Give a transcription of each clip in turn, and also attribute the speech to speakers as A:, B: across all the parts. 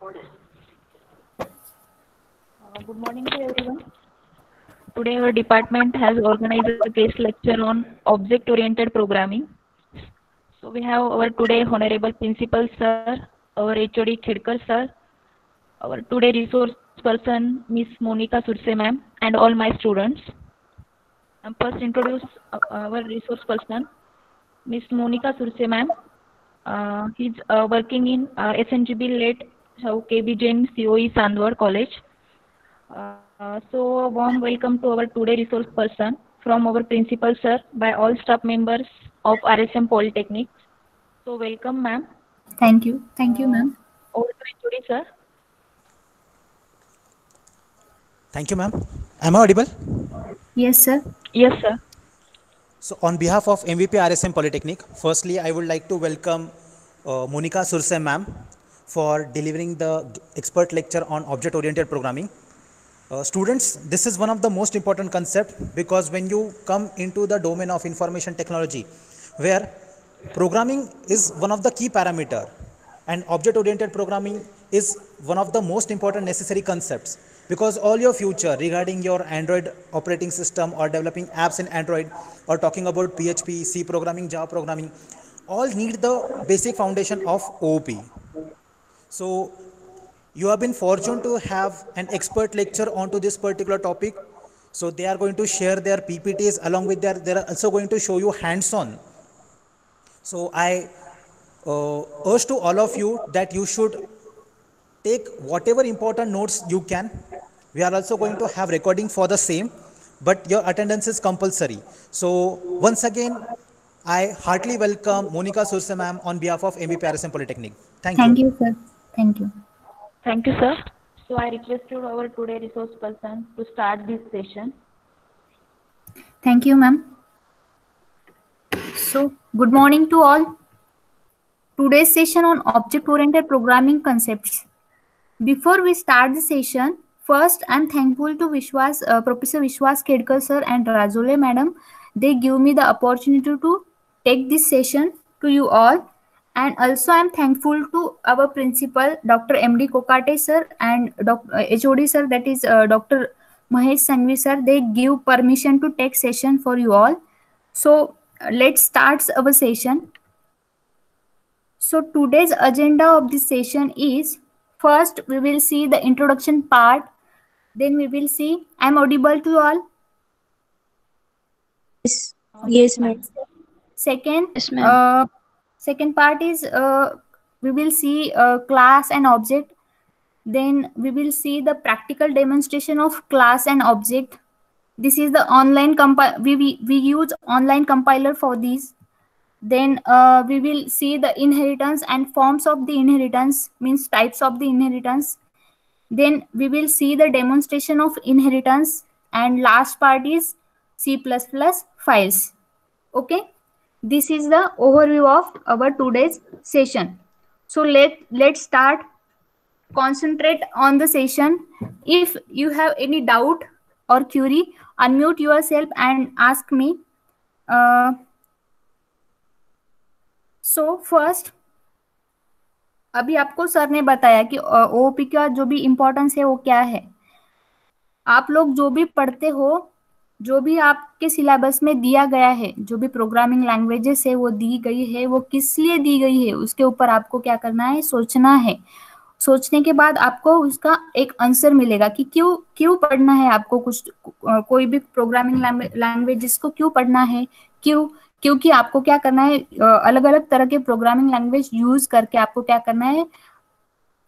A: Good morning to everyone. Today our department has organized a guest lecture on object-oriented programming. So we have our today Honorable Principal Sir, our HOD Khedkar Sir, our today resource person Miss Monica Surse Ma'am, and all my students. I'm first introduce our resource person, Miss Monica Surse Ma'am. He's working in SNGB late KB Jain COE Sandwad College. So a warm welcome to our today resource person from our principal sir by all staff members of RSM Polytechnic. So welcome ma'am.
B: Thank you ma'am.
A: Over to HOD sir.
C: Thank you ma'am. Am I audible?
B: Yes sir.
A: Yes sir.
C: So on behalf of MVP RSM Polytechnic, firstly I would like to welcome Monica Surse ma'am for delivering the expert lecture on object oriented programming. Students, this is one of the most important concepts because when you come into the domain of information technology, where programming is one of the key parameter and object oriented programming is one of the most important necessary concepts, because all your future regarding your Android operating system or developing apps in Android or talking about PHP, C programming, Java programming, all need the basic foundation of OOP. So you have been fortunate to have an expert lecture onto this particular topic. So they are going to share their PPTs along with they are also going to show you hands-on. So I urge to all of you that you should take whatever important notes you can. We are also going to have recording for the same, but your attendance is compulsory. So once again, I heartily welcome Monica Surse ma'am on behalf of MVP RSM Polytechnic. Thank you.
B: Thank you sir. Thank you.
A: Thank you sir. So I requested our today resource person to start this session.
B: Thank you ma'am. So good morning to all. Today's session on object-oriented programming concepts. Before we start the session, first I'm thankful to Professor Vishwas Khedkar sir and Rajole madam. They give me the opportunity to take this session to you all. And also I'm thankful to our principal, Dr. M.D. Kokate sir and HOD sir, that is Dr. Mahesh Sanghvi sir. They give permission to take session for you all. So let's start our session. So today's agenda of this session is, first we will see the introduction part. Then we will see, I'm audible to all?
D: Yes ma'am.
B: Second,
D: Yes ma'am.
B: Second part is we will see class and object. Then we will see the practical demonstration of class and object. This is the online we use online compiler for these. Then we will see the inheritance and forms of the inheritance, means types of the inheritance. Then we will see the demonstration of inheritance, and last part is C++ files. Okay. This is the overview of our today's session. So let's start. Concentrate on the session. If you have any doubt or query, unmute yourself and ask me. So first, अभी आपको sir ने बताया कि OOP का जो भी importance है वो क्या है. आप लोग जो भी पढ़ते हो, जो भी आपके सिलेबस में दिया गया है, जो भी प्रोग्रामिंग लैंग्वेजेस है वो दी गई है, वो किस लिए दी गई है उसके ऊपर आपको क्या करना है, सोचना है. सोचने के बाद आपको उसका एक आंसर मिलेगा कि क्यों पढ़ना है आपको कोई भी प्रोग्रामिंग लैंग्वेजेस को क्यों पढ़ना है. क्योंकि आपको क्या करना है, अलग अलग तरह के प्रोग्रामिंग लैंग्वेज यूज करके आपको क्या करना है,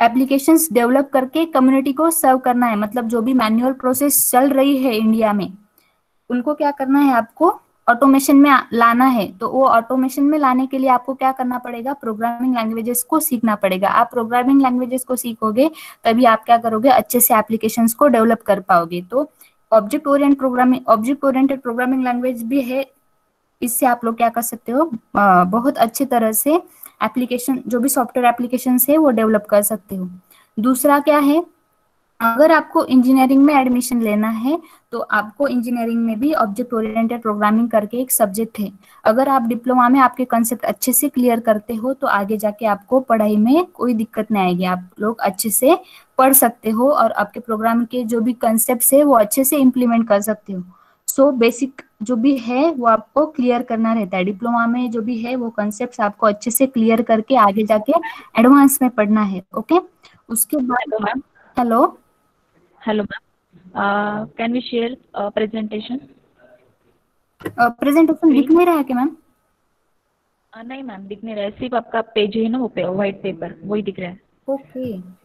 B: एप्लीकेशंस डेवलप करके कम्युनिटी को सर्व करना है. मतलब जो भी मैनुअल प्रोसेस चल रही है इंडिया में, उनको क्या करना है, आपको ऑटोमेशन में लाना है. तो वो ऑटोमेशन में लाने के लिए आपको क्या करना पड़ेगा, प्रोग्रामिंग लैंग्वेजेस को सीखना पड़ेगा. आप प्रोग्रामिंग लैंग्वेजेस को सीखोगे तभी आप क्या करोगे, अच्छे से एप्लीकेशंस को डेवलप कर पाओगे. तो ऑब्जेक्ट ओरिएंटेड प्रोग्रामिंग लैंग्वेज भी है. इससे आप लोग क्या कर सकते हो, बहुत अच्छे तरह से एप्लीकेशन, जो भी सॉफ्टवेयर एप्लीकेशन है वो डेवलप कर सकते हो. दूसरा क्या है, अगर आपको इंजीनियरिंग में एडमिशन लेना है तो आपको इंजीनियरिंग में भी ऑब्जेक्ट ओरिएंटेड प्रोग्रामिंग करके एक सब्जेक्ट है। अगर आप डिप्लोमा में आपके कंसेप्ट अच्छे से क्लियर करते हो तो आगे जाके आपको पढ़ाई में कोई दिक्कत नहीं आएगी, आप लोग अच्छे से पढ़ सकते हो और आपके प्रोग्राम के जो भी कंसेप्ट है वो अच्छे से इम्प्लीमेंट कर सकते हो। सो बेसिक जो भी है वो आपको क्लियर करना रहता है, डिप्लोमा में जो भी है वो कंसेप्ट आपको अच्छे से क्लियर करके आगे जाके एडवांस में पढ़ना है। ओके, उसके बाद
A: Hello, ma'am.
B: Hello,
A: Hello, ma'am. Can we share a presentation?
B: Presentation दिख नहीं रहा है क्या मैम?
A: नहीं मैम, दिख नहीं रहा है, सिर्फ आपका पेज है ना, वो व्हाइट पेपर वही दिख रहा है।
B: ओके,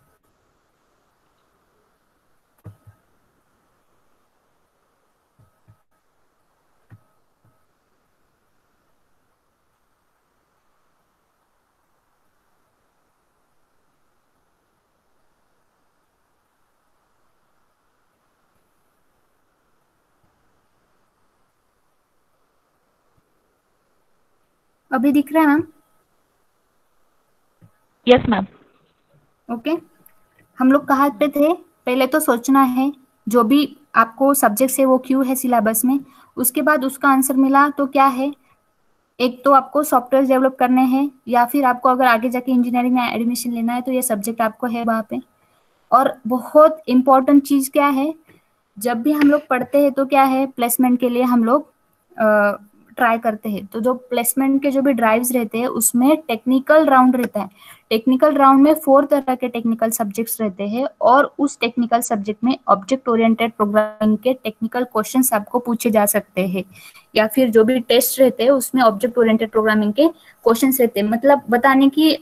B: अभी दिख रहा है मैम?
A: Yes ma'am.
B: ओके, हम लोग कहाँ पे थे? पहले तो सोचना है जो भी आपको सब्जेक्ट है वो क्यों है सिलेबस में, उसके बाद उसका आंसर मिला तो क्या है, एक तो आपको सॉफ्टवेयर डेवलप करने हैं या फिर आपको अगर आगे जाके इंजीनियरिंग में एडमिशन लेना है तो ये सब्जेक्ट आपको है वहाँ पे। और बहुत इम्पोर्टेंट चीज क्या है, जब भी हम लोग पढ़ते हैं तो क्या है, प्लेसमेंट के लिए हम लोग ट्राई करते हैं, तो जो प्लेसमेंट के जो भी ड्राइव्स रहते हैं उसमें टेक्निकल राउंड रहता है। टेक्निकल राउंड में 4 तरह के टेक्निकल सब्जेक्ट्स रहते हैं और उस टेक्निकल सब्जेक्ट में ऑब्जेक्ट ओरिएंटेड प्रोग्रामिंग के टेक्निकल क्वेश्चंस आपको पूछे जा सकते हैं, या फिर जो भी टेस्ट रहते हैं उसमें ऑब्जेक्ट ओरिएंटेड प्रोग्रामिंग के क्वेश्चंस रहते हैं। मतलब बताने की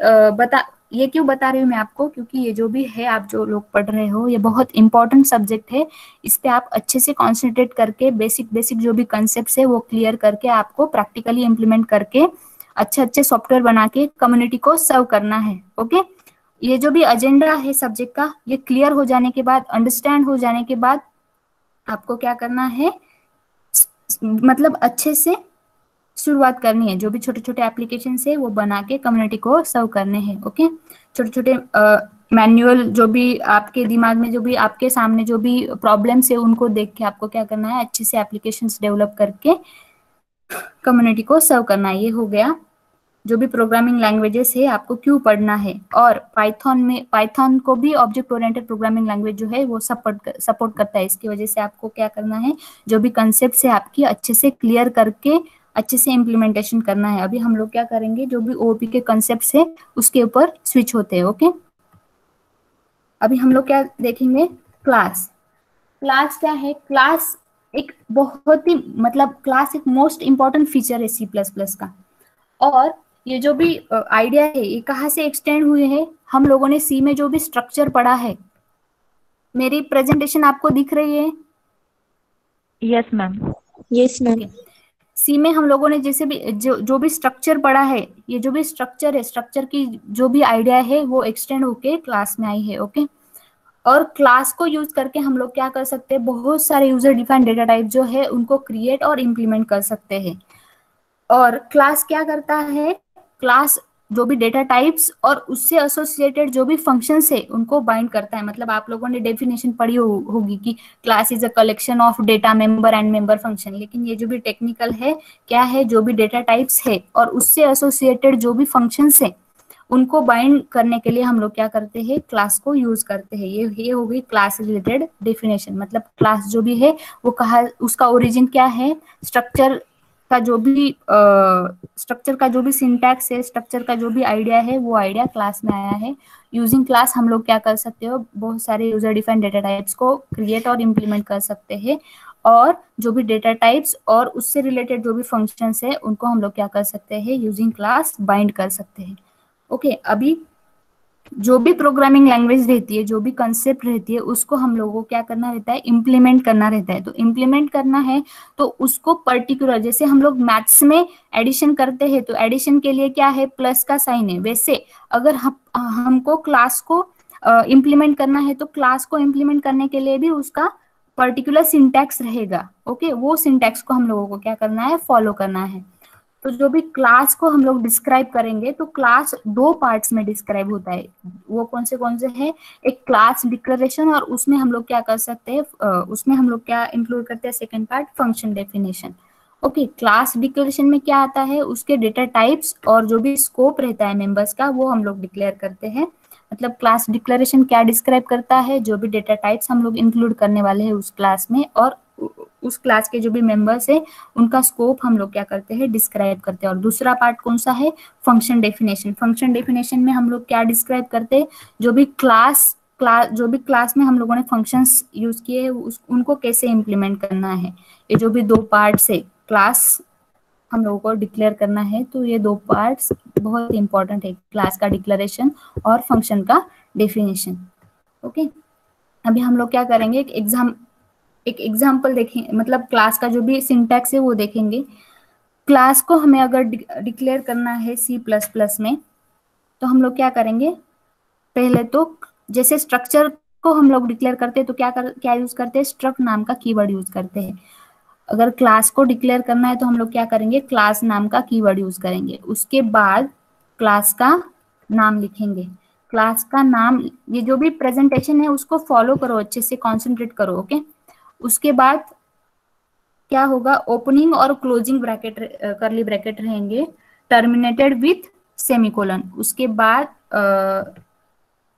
B: ये क्यों बता रही हूँ मैं आपको, क्योंकि ये जो भी है आप जो लोग पढ़ रहे हो ये बहुत इंपॉर्टेंट सब्जेक्ट है। इस पे आप अच्छे से कॉन्सेंट्रेट करके बेसिक बेसिक जो भी कंसेप्ट है वो क्लियर करके आपको प्रैक्टिकली इम्प्लीमेंट करके अच्छे अच्छे सॉफ्टवेयर बना के कम्युनिटी को सर्व करना है। ओके, ये जो भी एजेंडा है सब्जेक्ट का, ये क्लियर हो जाने के बाद, अंडरस्टैंड हो जाने के बाद आपको क्या करना है, मतलब अच्छे से शुरुआत करनी है, जो भी छोटे छोटे एप्लीकेशन है वो बना के कम्युनिटी को सर्व करने हैं। ओके, छोटे छोटे मैनुअल जो भी आपके दिमाग में, जो भी आपके सामने जो भी प्रॉब्लम्स है उनको देख के आपको क्या करना है, अच्छे से एप्लीकेशंस डेवलप करके कम्युनिटी को सर्व करना है। ये हो गया जो भी प्रोग्रामिंग लैंग्वेजेस है आपको क्यों पढ़ना है। और पाइथन को भी ऑब्जेक्ट ओरिएंटेड प्रोग्रामिंग लैंग्वेज जो है वो सपोर्ट करता है। इसकी वजह से आपको क्या करना है, जो भी कंसेप्ट है आपकी अच्छे से क्लियर करके अच्छे से इम्प्लीमेंटेशन करना है। अभी हम लोग क्या करेंगे, जो भी ओओपी के कंसेप्ट है उसके ऊपर स्विच होते हैं। ओके, अभी हम लोग क्या देखेंगे, क्लास। क्लास क्या है, क्लास एक बहुत ही, मतलब क्लास एक मोस्ट इंपॉर्टेंट फीचर है सी प्लस प्लस का। और ये जो भी आइडिया है ये कहाँ से एक्सटेंड हुए हैं, हम लोगों ने सी में जो भी स्ट्रक्चर पढ़ा है। मेरी प्रेजेंटेशन आपको दिख रही है?
A: Yes ma'am.
D: Yes ma'am.
B: C में हम लोगों ने जैसे भी जो भी स्ट्रक्चर पढ़ा है, ये जो भी स्ट्रक्चर है, स्ट्रक्चर की जो भी आइडिया है वो एक्सटेंड होके क्लास में आई है। ओके, और क्लास को यूज करके हम लोग क्या कर सकते हैं, बहुत सारे यूजर डिफाइंड डेटा टाइप जो है उनको क्रिएट और इम्प्लीमेंट कर सकते हैं। और क्लास क्या करता है, क्लास जो भी डेटा टाइप्स और उससे एसोसिएटेड जो भी फंक्शंस है उनको बाइंड करता है। मतलब आप लोगों ने डेफिनेशन पढ़ी होगी कि class is a collection of data member and member function, लेकिन ये जो भी टेक्निकल है क्या है, जो भी डेटा टाइप्स है और उससे एसोसिएटेड जो भी फंक्शंस है उनको बाइंड करने के लिए हम लोग क्या करते हैं, क्लास को यूज करते हैं। ये हो गई क्लास रिलेटेड डेफिनेशन। मतलब क्लास जो भी है वो कहा, उसका ओरिजिन क्या है, स्ट्रक्चर का जो भी स्ट्रक्चर का जो भी सिंटैक्स है, स्ट्रक्चर का जो भी आइडिया है वो आइडिया क्लास में आया है। यूजिंग क्लास हम लोग क्या कर सकते हो, बहुत सारे यूजर डिफाइंड डेटा टाइप्स को क्रिएट और इम्प्लीमेंट कर सकते हैं। और जो भी डेटा टाइप्स और उससे रिलेटेड जो भी फंक्शंस है उनको हम लोग क्या कर सकते हैं, यूजिंग क्लास बाइंड कर सकते हैं। ओके, अभी जो भी प्रोग्रामिंग लैंग्वेज रहती है, जो भी कंसेप्ट रहती है, उसको हम लोगों को क्या करना रहता है, इम्प्लीमेंट करना रहता है। तो इम्प्लीमेंट करना है तो उसको पर्टिकुलर, जैसे हम लोग मैथ्स में एडिशन करते हैं तो एडिशन के लिए क्या है, प्लस का साइन है, वैसे अगर हमको क्लास को इम्प्लीमेंट करना है तो क्लास को इम्प्लीमेंट करने के लिए भी उसका पर्टिकुलर सिंटैक्स रहेगा। ओके, वो सिंटैक्स को हम लोगों को क्या करना है, फॉलो करना है। तो जो भी क्लास को हम लोग डिस्क्राइब करेंगे तो क्लास दो पार्ट्स में डिस्क्राइब होता है। वो कौन से हैं? एक क्लास डिक्लेरेशन, और उसमें हम लोग क्या कर सकते हैं, उसमें हम लोग क्या इंक्लूड करते हैं, second part function definition. Okay, class declaration में क्या आता है, उसके डेटा टाइप्स और जो भी स्कोप रहता है मेंबर्स का वो हम लोग डिक्लेयर करते हैं। मतलब क्लास डिक्लेरेशन क्या डिस्क्राइब करता है, जो भी डेटा टाइप्स हम लोग इंक्लूड करने वाले हैं उस क्लास में, और उस क्लास के जो भी मेंबर्स है उनका स्कोप हम लोग क्या करते हैं, डिस्क्राइब करते हैं। और दूसरा पार्ट कौन सा है, फंक्शन डेफिनेशन। फंक्शन डेफिनेशन में हम लोग क्या डिस्क्राइब करते हैं, जो भी क्लास में हम लोगों ने फंक्शंस यूज किए हैं उनको कैसे इम्प्लीमेंट करना है। ये जो भी दो पार्ट्स है, क्लास हम लोगों को डिक्लेयर करना है, तो ये दो पार्ट्स बहुत इंपॉर्टेंट है, क्लास का डिक्लेरेशन और फंक्शन का डेफिनेशन। ओके, अभी हम लोग क्या करेंगे, एक एग्जाम्पल देखें, मतलब क्लास का जो भी सिंटैक्स है वो देखेंगे। क्लास को हमें अगर डिक्लेयर करना है C++ में, तो हम लोग क्या करेंगे, पहले तो जैसे स्ट्रक्चर को हम लोग डिक्लेयर करते हैं तो क्या यूज करते हैं, स्ट्रक्ट नाम का कीवर्ड यूज करते हैं। अगर क्लास को डिक्लेयर करना है तो हम लोग क्या करेंगे, क्लास नाम का कीवर्ड यूज करेंगे। उसके बाद क्लास का नाम लिखेंगे। क्लास का नाम, ये जो भी प्रेजेंटेशन है उसको फॉलो करो, अच्छे से कॉन्सेंट्रेट करो। ओके, उसके बाद क्या होगा, ओपनिंग और क्लोजिंग ब्रैकेट, करली ब्रैकेट रहेंगे, टर्मिनेटेड विथ सेमीकोलन। उसके बाद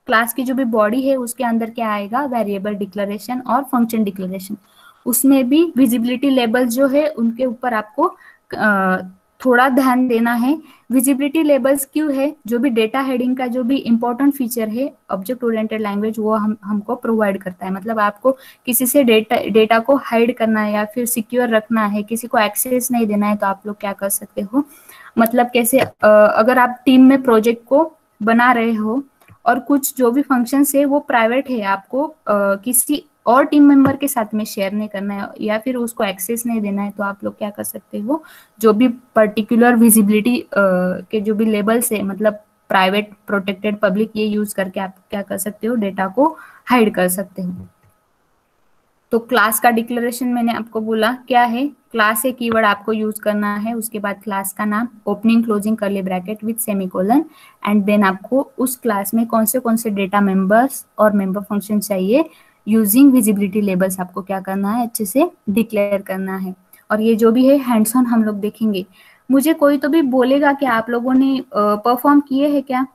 B: क्लास की जो भी बॉडी है उसके अंदर क्या आएगा, वेरिएबल डिक्लेरेशन और फंक्शन डिक्लेरेशन। उसमें भी विजिबिलिटी लेबल्स जो है उनके ऊपर आपको थोड़ा ध्यान देना है। विजिबिलिटी लेबल्स क्यों है, जो भी डेटा हेडिंग का जो भी इंपॉर्टेंट फीचर है ऑब्जेक्ट ओरिएंटेड लैंग्वेज वो हमको प्रोवाइड करता है। मतलब आपको किसी से डेटा को हाइड करना है या फिर सिक्योर रखना है, किसी को एक्सेस नहीं देना है, तो आप लोग क्या कर सकते हो, मतलब कैसे, अगर आप टीम में प्रोजेक्ट को बना रहे हो और कुछ जो भी फंक्शंस है वो प्राइवेट है, आपको किसी और टीम मेंबर के साथ में शेयर नहीं करना है या फिर उसको एक्सेस नहीं देना है, तो आप लोग क्या कर सकते हो, जो भी पर्टिकुलर विजिबिलिटी के जो भी लेबल्स है, मतलब प्राइवेट, प्रोटेक्टेड, पब्लिक, ये यूज करके आप क्या कर सकते हो, डेटा को हाइड कर सकते हो। तो क्लास का डिक्लेरेशन मैंने आपको बोला क्या है, क्लास है कीवर्ड आपको यूज करना है, उसके बाद क्लास का नाम, opening closing curly bracket with semicolon, and then आपको उस क्लास में कौन से डेटा मेंबर्स और मेंबर फंक्शन चाहिए, यूजिंग विजिबिलिटी लेबल्स आपको क्या करना है, अच्छे से डिक्लेयर करना है। और ये जो भी है हैंड्स ऑन हम लोग देखेंगे। मुझे कोई तो भी बोलेगा कि आप लोगों ने परफॉर्म किए हैं क्या,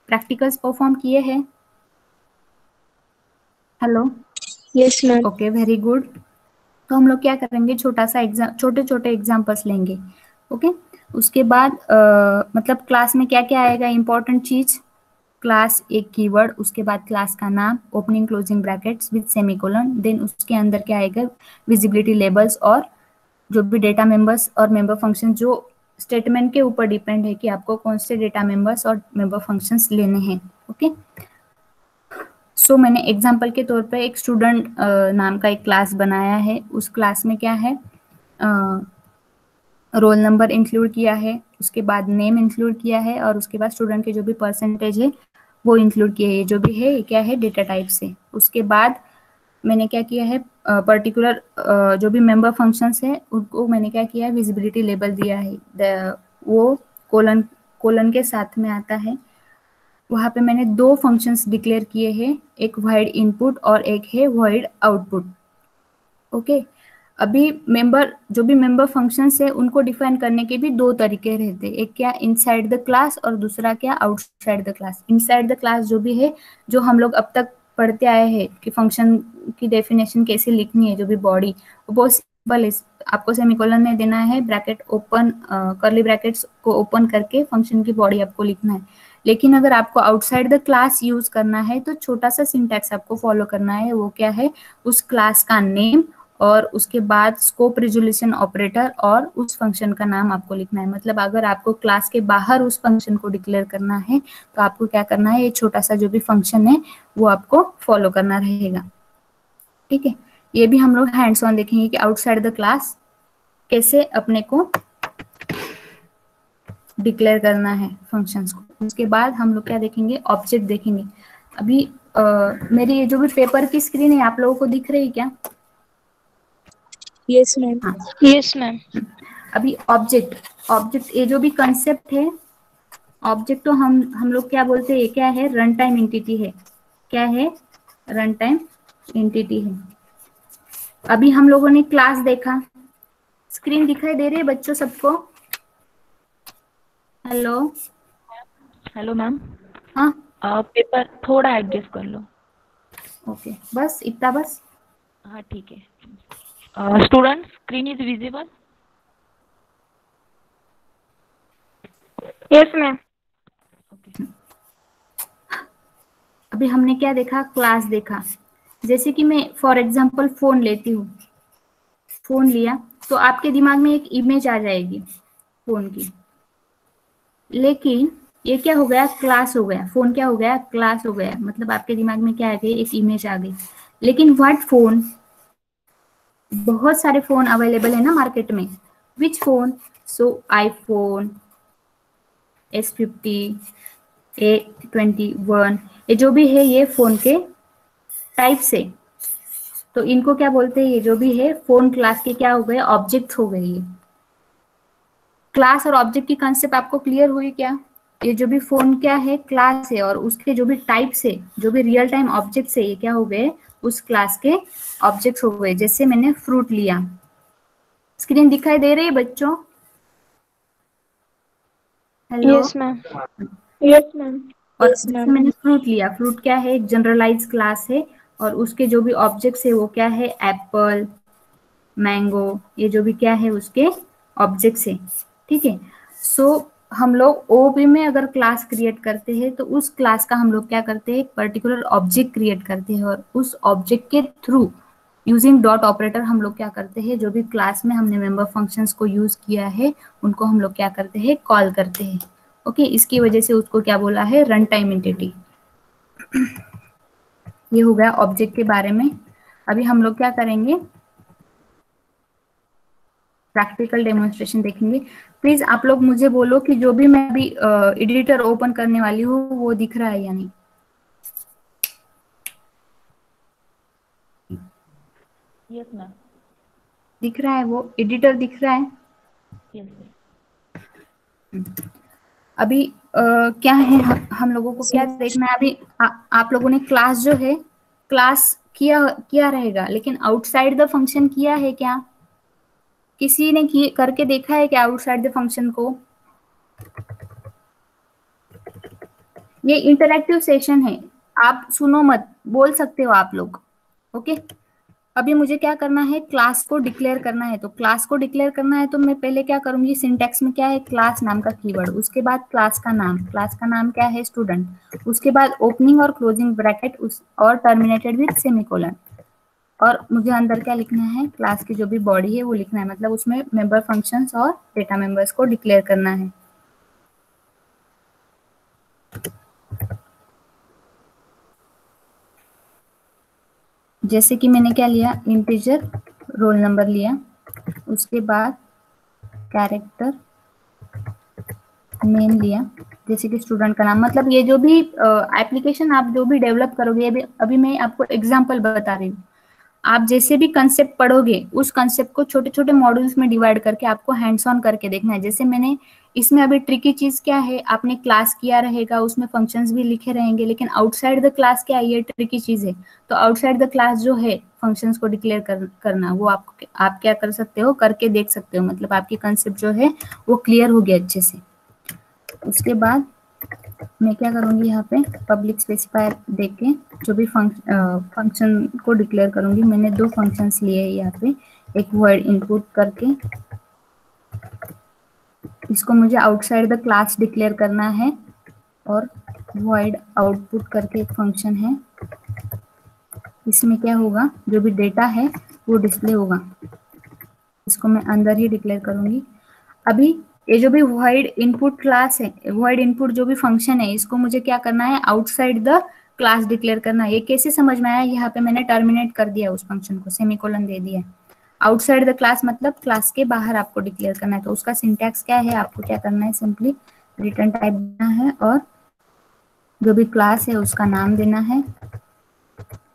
B: प्रैक्टिकल्स परफॉर्म किए हैं? Hello,
D: Yes, ma'am.
B: Okay, very good. तो हम लोग क्या करेंगे, छोटे छोटे एग्जाम्पल्स लेंगे। ओके, उसके बाद मतलब क्लास में क्या क्या आएगा, इंपॉर्टेंट चीज, क्लास एक कीवर्ड, उसके बाद क्लास का नाम, opening closing brackets with semicolon, then उसके अंदर क्या आएगा, विजिबिलिटी लेबल्स और जो भी डेटा मेंबर्स और मेंबर फंक्शन, जो स्टेटमेंट के ऊपर डिपेंड है कि आपको कौन से डेटा मेंबर्स और मेंबर फंक्शंस लेने हैं। ओके, सो मैंने एग्जाम्पल के तौर पे एक स्टूडेंट नाम का एक क्लास बनाया है। उस क्लास में क्या है, रोल नंबर इंक्लूड किया है, उसके बाद नेम इंक्लूड किया है, और उसके बाद स्टूडेंट के जो भी परसेंटेज है वो इंक्लूड किया है। जो भी है ये क्या है, डेटा टाइप से। उसके बाद मैंने क्या किया है, पर्टिकुलर जो भी मेंबर फंक्शंस है उनको मैंने क्या किया है, विजिबिलिटी लेबल दिया है, वो कोलन के साथ में आता है। वहाँ पे मैंने दो फंक्शंस डिक्लेयर किए हैं, एक void इनपुट और एक है void आउटपुट। ओके, अभी जो भी मेंबर फंक्शंस है उनको डिफाइन करने के भी दो तरीके रहते हैं, एक क्या इनसाइड द क्लास और दूसरा क्या outside the class. Inside the class जो भी है, जो हम लोग अब तक पढ़ते आए हैं कि फंक्शन की डेफिनेशन कैसे लिखनी है, जो भी बॉडी, वो बहुत सिंपल है। आपको सेमीकोलन में देना है, ब्रैकेट ओपन, कर्ली ब्रैकेट्स को ओपन करके फंक्शन की बॉडी आपको लिखना है। लेकिन अगर आपको आउटसाइड द क्लास यूज करना है तो छोटा सा सिंटैक्स आपको फॉलो करना है। वो क्या है, उस क्लास का नेम और उसके बाद स्कोप रिजोल्यूशन ऑपरेटर और उस फंक्शन का नाम आपको लिखना है। मतलब अगर आपको क्लास के बाहर उस फंक्शन को डिक्लेयर करना है तो आपको क्या करना है, ये छोटा सा जो भी फंक्शन है वो आपको फॉलो करना रहेगा। ठीक है, ये भी हम लोग हैंड्स ऑन देखेंगे कि आउटसाइड द क्लास कैसे अपने को डिक्लेयर करना है फंक्शंस को। उसके बाद हम लोग क्या देखेंगे, ऑब्जेक्ट देखेंगे। अभी मेरी ये जो भी पेपर की स्क्रीन है आप लोगों को दिख रही है क्या?
D: Yes, ma'am.
B: हाँ,
E: Yes, ma'am.
B: अभी ऑब्जेक्ट ऑब्जेक्ट ये जो भी कंसेप्ट है, ऑब्जेक्ट तो हम लोग क्या बोलते हैं, ये क्या है, रन टाइम एंटिटी है। क्या है? रन टाइम एंटिटी है। अभी हम लोगों ने क्लास देखा, स्क्रीन दिखाई दे रही है बच्चों सबको? हेलो?
A: Hello ma'am.
B: हाँ,
A: पेपर थोड़ा एडजस्ट कर लो।
B: ओके, बस इतना बस।
A: हाँ ठीक है। Student screen is visible?
D: Yes ma'am.
B: अभी हमने क्या देखा? क्लास देखा। जैसे कि मैं फॉर एग्जांपल फोन लेती हूँ, फोन लिया तो आपके दिमाग में एक इमेज आ जाएगी फोन की, लेकिन ये क्या हो गया? क्लास हो गया। फोन क्या हो गया? क्लास हो गया। मतलब आपके दिमाग में क्या आ गई? एक इमेज आ गई। लेकिन व्हाट फोन? बहुत सारे फोन अवेलेबल है ना मार्केट में। विच फोन? सो आईफोन, S50, A21, ये जो भी है ये फोन के टाइप से, तो इनको क्या बोलते हैं? ये जो भी है फोन क्लास के क्या हो गए? ऑब्जेक्ट हो गए। ये क्लास और ऑब्जेक्ट की कंसेप्ट आपको क्लियर हुई क्या? ये जो भी फोन क्या है? क्लास है, और उसके जो भी टाइप्स है, जो भी रियल टाइम ऑब्जेक्ट्स है, ये क्या हो गए? उस क्लास के ऑब्जेक्ट्स हो गए। जैसे मैंने फ्रूट लिया, स्क्रीन दिखाई दे रही है बच्चों? Hello?
D: Yes ma'am. Yes ma'am.
B: और
D: यस
B: जैसे
D: मैम।
B: मैंने फ्रूट लिया, फ्रूट क्या है? एक जनरलाइज क्लास है, और उसके जो भी ऑब्जेक्ट्स है वो क्या है? एप्पल, मैंगो, ये जो भी क्या है उसके ऑब्जेक्ट्स है। ठीक है। सो हम लोग ओबी में अगर क्लास क्रिएट करते हैं तो उस क्लास का हम लोग क्या करते हैं? एक पर्टिकुलर ऑब्जेक्ट क्रिएट करते हैं, और उस ऑब्जेक्ट के थ्रू यूजिंग डॉट ऑपरेटर हम लोग क्या करते हैं? जो भी क्लास में हमने मेंबर फंक्शंस को यूज किया है उनको हम लोग क्या करते हैं? कॉल करते हैं। ओके, इसकी वजह से उसको क्या बोला है? Run time entity. ये हो गया ऑब्जेक्ट के बारे में। अभी हम लोग क्या करेंगे? प्रैक्टिकल डेमोन्स्ट्रेशन देखेंगे। प्लीज आप लोग मुझे बोलो कि जो भी मैं अभी एडिटर ओपन करने वाली हूँ वो दिख रहा है या नहीं?
A: Yes ma'am.
B: दिख रहा है? वो एडिटर दिख रहा है?
A: यस।
B: अभी क्या है, हम लोगों को क्या देखना है अभी? आप लोगों ने क्लास जो है, क्लास किया किया रहेगा, लेकिन आउटसाइड द फंक्शन किया है क्या? किसी ने करके देखा है क्या आउटसाइड द फंक्शन को? ये इंटरैक्टिव सेशन है, आप सुनो मत, बोल सकते हो आप लोग। ओके, अभी मुझे क्या करना है? क्लास को डिक्लेयर करना है। तो क्लास को डिक्लेयर करना है तो मैं पहले क्या करूंगी? सिंटैक्स में क्या है? क्लास नाम का कीवर्ड, उसके बाद क्लास का नाम, क्लास का नाम क्या है? स्टूडेंट, उसके बाद ओपनिंग और क्लोजिंग ब्रैकेट और टर्मिनेटेड विद सेमीकोलन, और मुझे अंदर क्या लिखना है? क्लास की जो भी बॉडी है वो लिखना है, मतलब उसमें मेंबर फंक्शंस और डेटा मेंबर्स को डिक्लेयर करना है। जैसे कि मैंने क्या लिया? इंटीजर रोल नंबर लिया, उसके बाद कैरेक्टर नेम लिया, जैसे कि स्टूडेंट का नाम। मतलब ये जो भी एप्लीकेशन आप जो भी डेवलप करोगे, अभी मैं आपको एग्जांपल बता रही हूँ। आप जैसे भी कंसेप्ट पढ़ोगे उस कंसेप्ट को छोटे छोटे मॉड्यूल्स में डिवाइड करके आपको हैंड्स ऑन करके देखना है। जैसे मैंने इसमें अभी ट्रिकी चीज क्या है? आपने क्लास किया रहेगा, उसमें फंक्शंस भी लिखे रहेंगे, लेकिन आउटसाइड द क्लास क्या है? ये ट्रिकी चीज है। तो आउटसाइड द क्लास जो है फंक्शंस को डिक्लेयर करना, वो आप क्या कर सकते हो? करके देख सकते हो। मतलब आपकी कंसेप्ट जो है वो क्लियर हो गया अच्छे से। उसके बाद मैं क्या करूंगी? यहाँ पे पब्लिक स्पेसिफायर देके जो भी फंक्शन को डिक्लेयर करूंगी। मैंने दो फंक्शंस लिए हैं यहाँ पे, एक वर्ड इनपुट करके, इसको मुझे आउटसाइड द क्लास डिक्लेयर करना है, और void आउटपुट करके एक फंक्शन है। इसमें क्या होगा? जो भी डेटा है वो डिस्प्ले होगा। इसको मैं अंदर ही डिक्लेयर करूंगी। अभी ये जो भी void इनपुट क्लास है, void इनपुट जो भी फंक्शन है, इसको मुझे क्या करना है? आउटसाइड द क्लास डिक्लेयर करना है। ये कैसे समझ में आया? यहाँ पे मैंने टर्मिनेट कर दिया उस फंक्शन को, सेमीकोलन दे दिया। आउटसाइड द क्लास मतलब क्लास के बाहर आपको डिक्लेयर करना है। तो उसका सिंटैक्स क्या है? आपको क्या करना है? सिंपली रिटर्न टाइप देना है, और जो भी क्लास है उसका नाम देना है,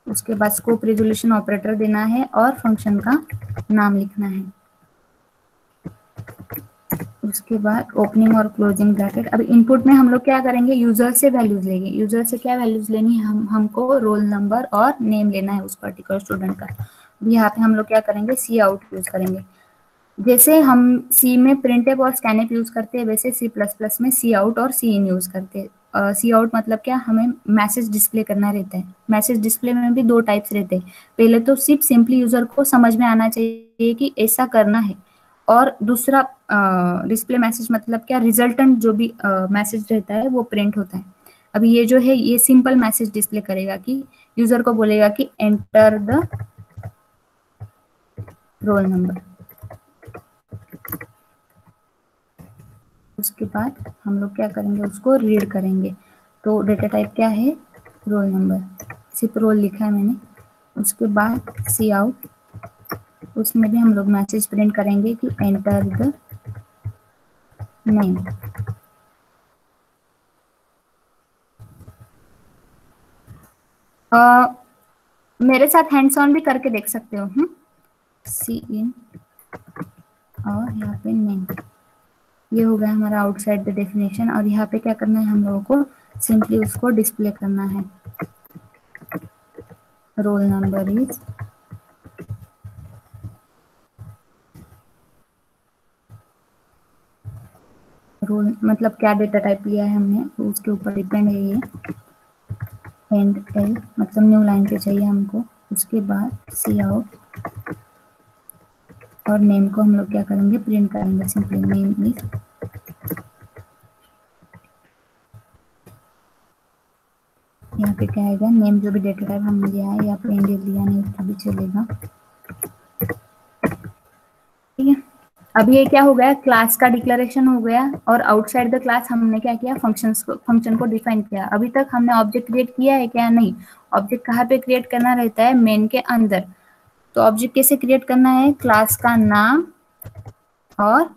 B: उसके बाद स्कोप रिजोल्यूशन ऑपरेटर देना है, और फंक्शन का नाम लिखना है। उसके बाद ओपनिंग और क्लोजिंग ब्रैकेट। अब इनपुट में हम लोग क्या करेंगे, यूजर से वैल्यूज लेंगे। यूजर से क्या वैल्यूज लेनी है, हमको रोल नंबर और नेम लेना है उस पर्टिकुलर स्टूडेंट का। यहाँ पे हम लोग क्या करेंगे, सी आउट यूज करेंगे। जैसे हम सी में प्रिंटफ और स्कैनफ यूज करते हैं, वैसे सी प्लस प्लस में सी आउट और सी इन यूज करते हैं। सी आउट मतलब क्या, हमें मैसेज डिस्प्ले करना रहता है। मैसेज डिस्प्ले में भी दो टाइप्स रहते हैं। पहले तो सिर्फ सिंपली यूजर को समझ में आना चाहिए कि ऐसा करना है, और दूसरा डिस्प्ले मैसेज मतलब क्या, रिजल्टेंट जो भी मैसेज रहता है वो प्रिंट होता है। अभी ये जो है ये सिंपल मैसेज डिस्प्ले करेगा कि यूजर को बोलेगा कि एंटर द रोल नंबर। उसके बाद हम लोग क्या करेंगे, उसको रीड करेंगे। तो डेटा टाइप क्या है, रोल नंबर, सिर्फ रोल लिखा है मैंने। उसके बाद सी आउट, उसमें भी हम लोग मैसेज प्रिंट करेंगे कि एंटर द नेम। मेरे साथ हैंड्स ऑन भी करके देख सकते हो। सी इन और यहाँ पे नेम। ये हो गया हमारा आउटसाइड द डेफिनेशन। और यहाँ पे क्या करना है, हम लोगों को सिंपली उसको डिस्प्ले करना है। रोल नंबर इज रोल मतलब क्या डेटा टाइप लिया है हमने, तो उसके ऊपर डिपेंड है ये। एंड एल मतलब न्यू लाइन पे चाहिए हमको। उसके बाद सी आउट और नेम को हम लोग क्या करेंगे, प्रिंट करेंगे। सिंपली नेम इज, यहाँ पे क्या आएगा, नेम जो भी डेटा टाइप हमने लिया है, या पे इंडेड लिया नहीं तो भी चलेगा। ठीक है, अभी ये क्या हो गया, क्लास का डिक्लेरेशन हो गया, और आउटसाइड द क्लास हमने क्या किया, फंक्शन को डिफाइन किया। अभी तक हमने ऑब्जेक्ट क्रिएट किया है क्या, नहीं। ऑब्जेक्ट कहाँ पे क्रिएट करना रहता है, मेन के अंदर। तो ऑब्जेक्ट कैसे क्रिएट करना है, क्लास का नाम और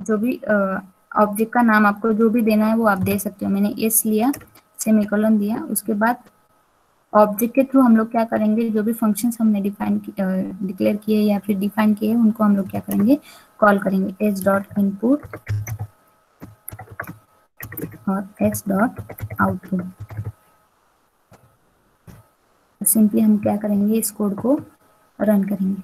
B: जो भी ऑब्जेक्ट का नाम आपको जो भी देना है वो आप दे सकते हो। मैंने एस लिया, सेमीकोलन दिया। उसके बाद ऑब्जेक्ट के थ्रू हम लोग क्या करेंगे, जो भी फंक्शंस हमने डिक्लेयर किए या फिर डिफाइन किए, उनको हम लोग क्या करेंगे, कॉल करेंगे। एच डॉट इनपुट और एक्स डॉट आउटपुट। सिंपली हम क्या करेंगे, इस कोड को रन करेंगे।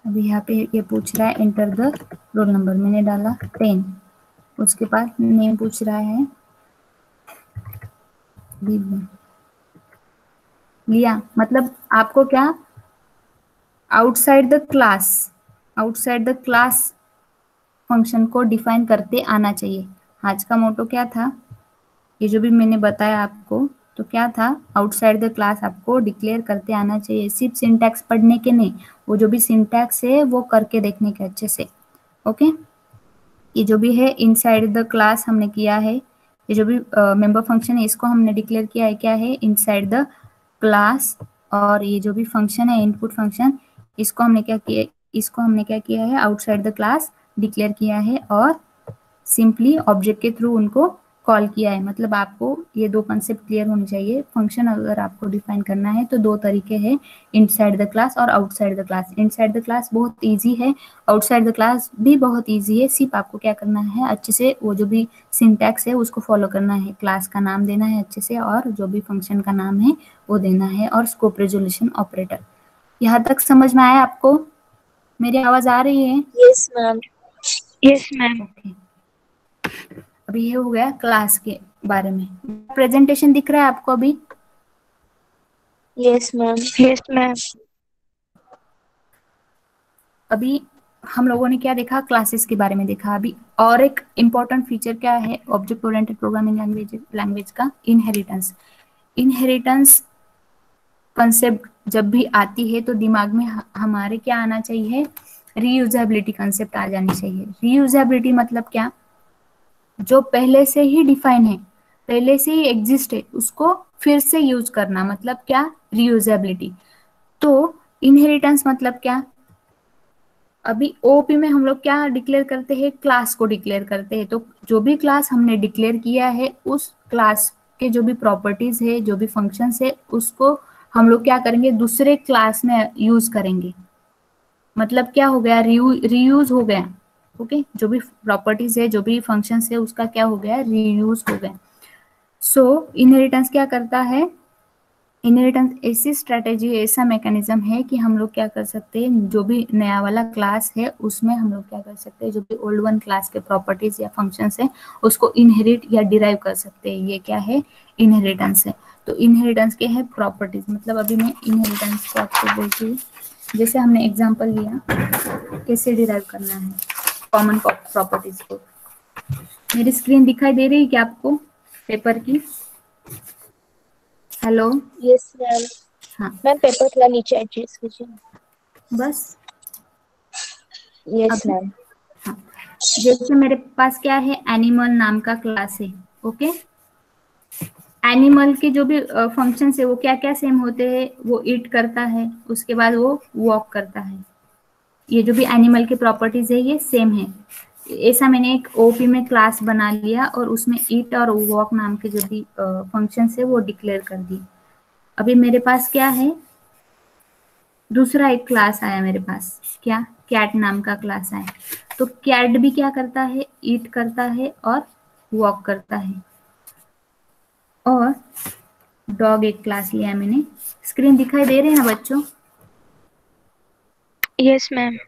B: अभी यहाँ पे ये पूछ रहा है एंटर द रोल नंबर, मैंने डाला 10। उसके बाद नेम पूछ रहा है, लिया मतलब आपको क्या, आउटसाइड द क्लास फंक्शन को डिफाइन करते आना चाहिए। आज का मोटो क्या था, ये जो भी मैंने बताया आपको, तो क्या था, आउटसाइड द क्लास आपको डिक्लेयर करते आना चाहिए। सिर्फ सिंटैक्स पढ़ने के नहीं, वो जो भी सिंटैक्स है वो करके देखने के अच्छे से। ओके, ये जो भी है इनसाइड द क्लास हमने किया है। ये जो भी मेंबर फंक्शन है इसको हमने डिक्लेयर किया है, क्या है, इनसाइड द क्लास। और ये जो भी फंक्शन है इनपुट फंक्शन, इसको हमने क्या किया है, आउटसाइड द क्लास डिक्लेयर किया है, और सिंपली ऑब्जेक्ट के थ्रू उनको कॉल किया है। मतलब आपको ये दो कंसेप्ट क्लियर होने चाहिए। फंक्शन अगर आपको डिफाइन करना है तो दो तरीके हैं, इनसाइड द क्लास और outside the class. Inside the class बहुत इजी है, आउटसाइड द क्लास भी बहुत इजी है। सिर्फ आपको क्या करना है, अच्छे से वो जो भी सिंटैक्स है उसको फॉलो करना है। क्लास का नाम देना है अच्छे से, और जो भी फंक्शन का नाम है वो देना है, और स्कोप रेजोल्यूशन ऑपरेटर। यहाँ तक समझ में आया आपको, मेरी आवाज आ रही है?
D: Yes, ma'am. Yes, ma'am.
B: Okay, अभी ये हो गया क्लास के बारे में। प्रेजेंटेशन दिख रहा है आपको अभी?
D: Yes, ma'am. Yes, ma'am.
B: अभी हम लोगों ने क्या देखा, क्लासेस के बारे में देखा। अभी और एक इम्पॉर्टेंट फीचर क्या है ऑब्जेक्ट ओरिएंटेड प्रोग्रामिंग लैंग्वेज का, इनहेरिटेंस। इनहेरिटेंस कंसेप्ट जब भी आती है तो दिमाग में हमारे क्या आना चाहिए, रीयूजेबिलिटी कंसेप्ट आ जानी चाहिए। रीयूजेबिलिटी मतलब क्या, जो पहले से ही डिफाइन है, पहले से ही एग्जिस्ट है, उसको फिर से यूज करना, मतलब क्या, रीयूजेबिलिटी। तो इनहेरिटेंस मतलब क्या, अभी ओपी में हम लोग क्या डिक्लेयर करते हैं, क्लास को डिक्लेयर करते हैं। तो जो भी क्लास हमने डिक्लेयर किया है उस क्लास के जो भी प्रॉपर्टीज है, जो भी फंक्शंस है, उसको हम लोग क्या करेंगे, दूसरे क्लास में यूज करेंगे। मतलब क्या हो गया, रीयूज हो गया। ओके, जो भी प्रॉपर्टीज है, जो भी फंक्शंस है, उसका क्या हो गया, रीयूज हो गया। सो इनहेरिटेंस क्या करता है, इनहेरिटेंस ऐसी स्ट्रेटेजी, ऐसा मैकेनिज्म है कि हम लोग क्या कर सकते हैं, जो भी नया वाला क्लास है उसमें हम लोग क्या कर सकते हैं, जो भी ओल्ड वन क्लास के प्रॉपर्टीज या फंक्शंस है उसको इनहेरिट या डिराइव कर सकते हैं। ये क्या है, इनहेरिटेंस है। तो इनहेरिटेंस के है प्रॉपर्टीज। मतलब अभी मैं इनहेरिटेंस को आपको बोलती हूँ, जैसे हमने एग्जाम्पल लिया कैसे डिराइव करना है कॉमन प्रॉपर्टीज को। मेरी स्क्रीन दिखाई दे रही है क्या आपको पेपर की? हेलो?
D: Yes ma'am.
B: हाँ,
D: मैम पेपर थोड़ा नीचे एडजस्ट कीजिए।
B: बस
D: यस
B: अभी,
D: मैम।
B: हाँ, जैसे मेरे पास क्या है, एनिमल नाम का क्लास है। ओके, एनिमल के जो भी फंक्शंस है वो क्या क्या सेम होते हैं, वो ईट करता है, उसके बाद वो वॉक करता है। ये जो भी एनिमल के प्रॉपर्टीज है ये सेम है। ऐसा मैंने एक ओपी में क्लास बना लिया और उसमें ईट और वॉक नाम के जो भी फंक्शंस है वो डिक्लेयर कर दी। अभी मेरे पास क्या है, दूसरा एक क्लास आया मेरे पास, क्या, कैट नाम का क्लास आया। तो कैट भी क्या करता है, ईट करता है और वॉक करता है। और डॉग एक क्लास लिया मैंने। स्क्रीन दिखाई दे रहे हैं ना बच्चों?
D: Yes ma'am.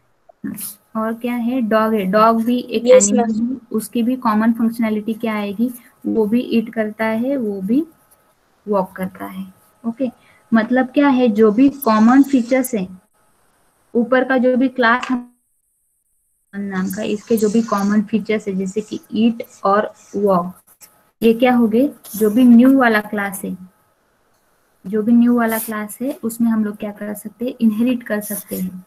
B: और क्या है, डॉग है। डॉग भी एक
D: यस
B: एनिमल
D: मैम।
B: है, उसकी भी कॉमन फंक्शनैलिटी क्या आएगी, वो भी ईट करता है, वो भी वॉक करता है। ओके, मतलब क्या है, जो भी कॉमन फीचर्स है, ऊपर का जो भी क्लास नाम का, इसके जो भी कॉमन फीचर्स है जैसे कि ईट और वॉक, ये क्या हो गए, जो भी न्यू वाला क्लास है, जो भी न्यू वाला क्लास है उसमें हम लोग क्या कर सकते हैं, इनहेरिट कर सकते हैं।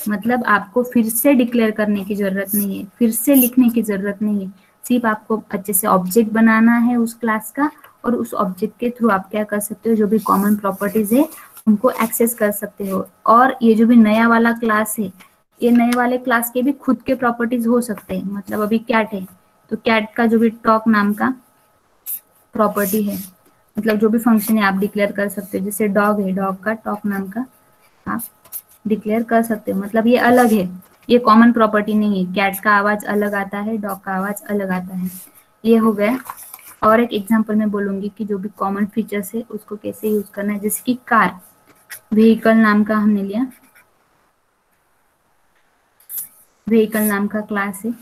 B: मतलब आपको फिर से डिक्लेयर करने की जरूरत नहीं है, फिर से लिखने की जरूरत नहीं है। सिर्फ आपको अच्छे से ऑब्जेक्ट बनाना है उस क्लास का, और उस ऑब्जेक्ट के थ्रू आप क्या कर सकते हो, जो भी कॉमन प्रॉपर्टीज है उनको एक्सेस कर सकते हो। और ये जो भी नया वाला क्लास है, ये नए वाले क्लास के भी खुद के प्रॉपर्टीज हो सकते हैं। मतलब अभी कैट है, तो कैट का जो भी टॉक नाम का प्रॉपर्टी है, मतलब जो भी फंक्शन है आप डिक्लेयर कर सकते हो। जैसे डॉग है, डॉग का टॉक नाम का आप डिक्लेयर कर सकते हो। मतलब ये अलग है, ये कॉमन प्रॉपर्टी नहीं है। कैट का आवाज अलग आता है, डॉग का आवाज अलग आता है। ये हो गया। और एक एग्जांपल मैं बोलूंगी कि जो भी कॉमन फीचर्स है उसको कैसे यूज करना है। जैसे कि कार, व्हीकल नाम का हमने लिया, व्हीकल नाम का क्लास है।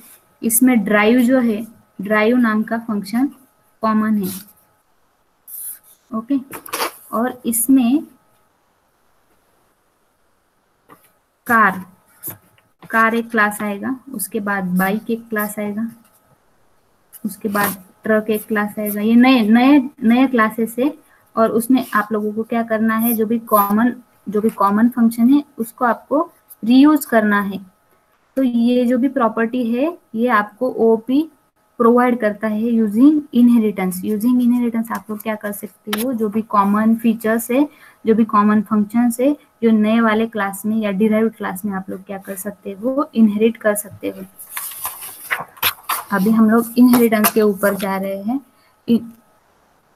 B: इसमें ड्राइव जो है, ड्राइव नाम का फंक्शन कॉमन है। ओके, और इसमें कार, कार एक क्लास आएगा, उसके बाद बाइक एक क्लास आएगा, उसके बाद ट्रक एक क्लास आएगा। ये नए नए नए क्लासेस है, और उसमें आप लोगों को क्या करना है, जो भी कॉमन फंक्शन है उसको आपको रीयूज करना है। तो ये जो भी प्रॉपर्टी है ये आपको ओपी प्रोवाइड करता है यूजिंग इनहेरिटेंस। यूजिंग इनहेरिटेंस आप लोग क्या कर सकते हो, जो भी कॉमन फीचर्स है, जो भी कॉमन फंक्शंस है, जो नए वाले क्लास में या डिराइव्ड क्लास में आप लोग क्या कर सकते हो, इनहेरिट कर सकते हो। अभी हम लोग इनहेरिटेंस के ऊपर जा रहे हैं।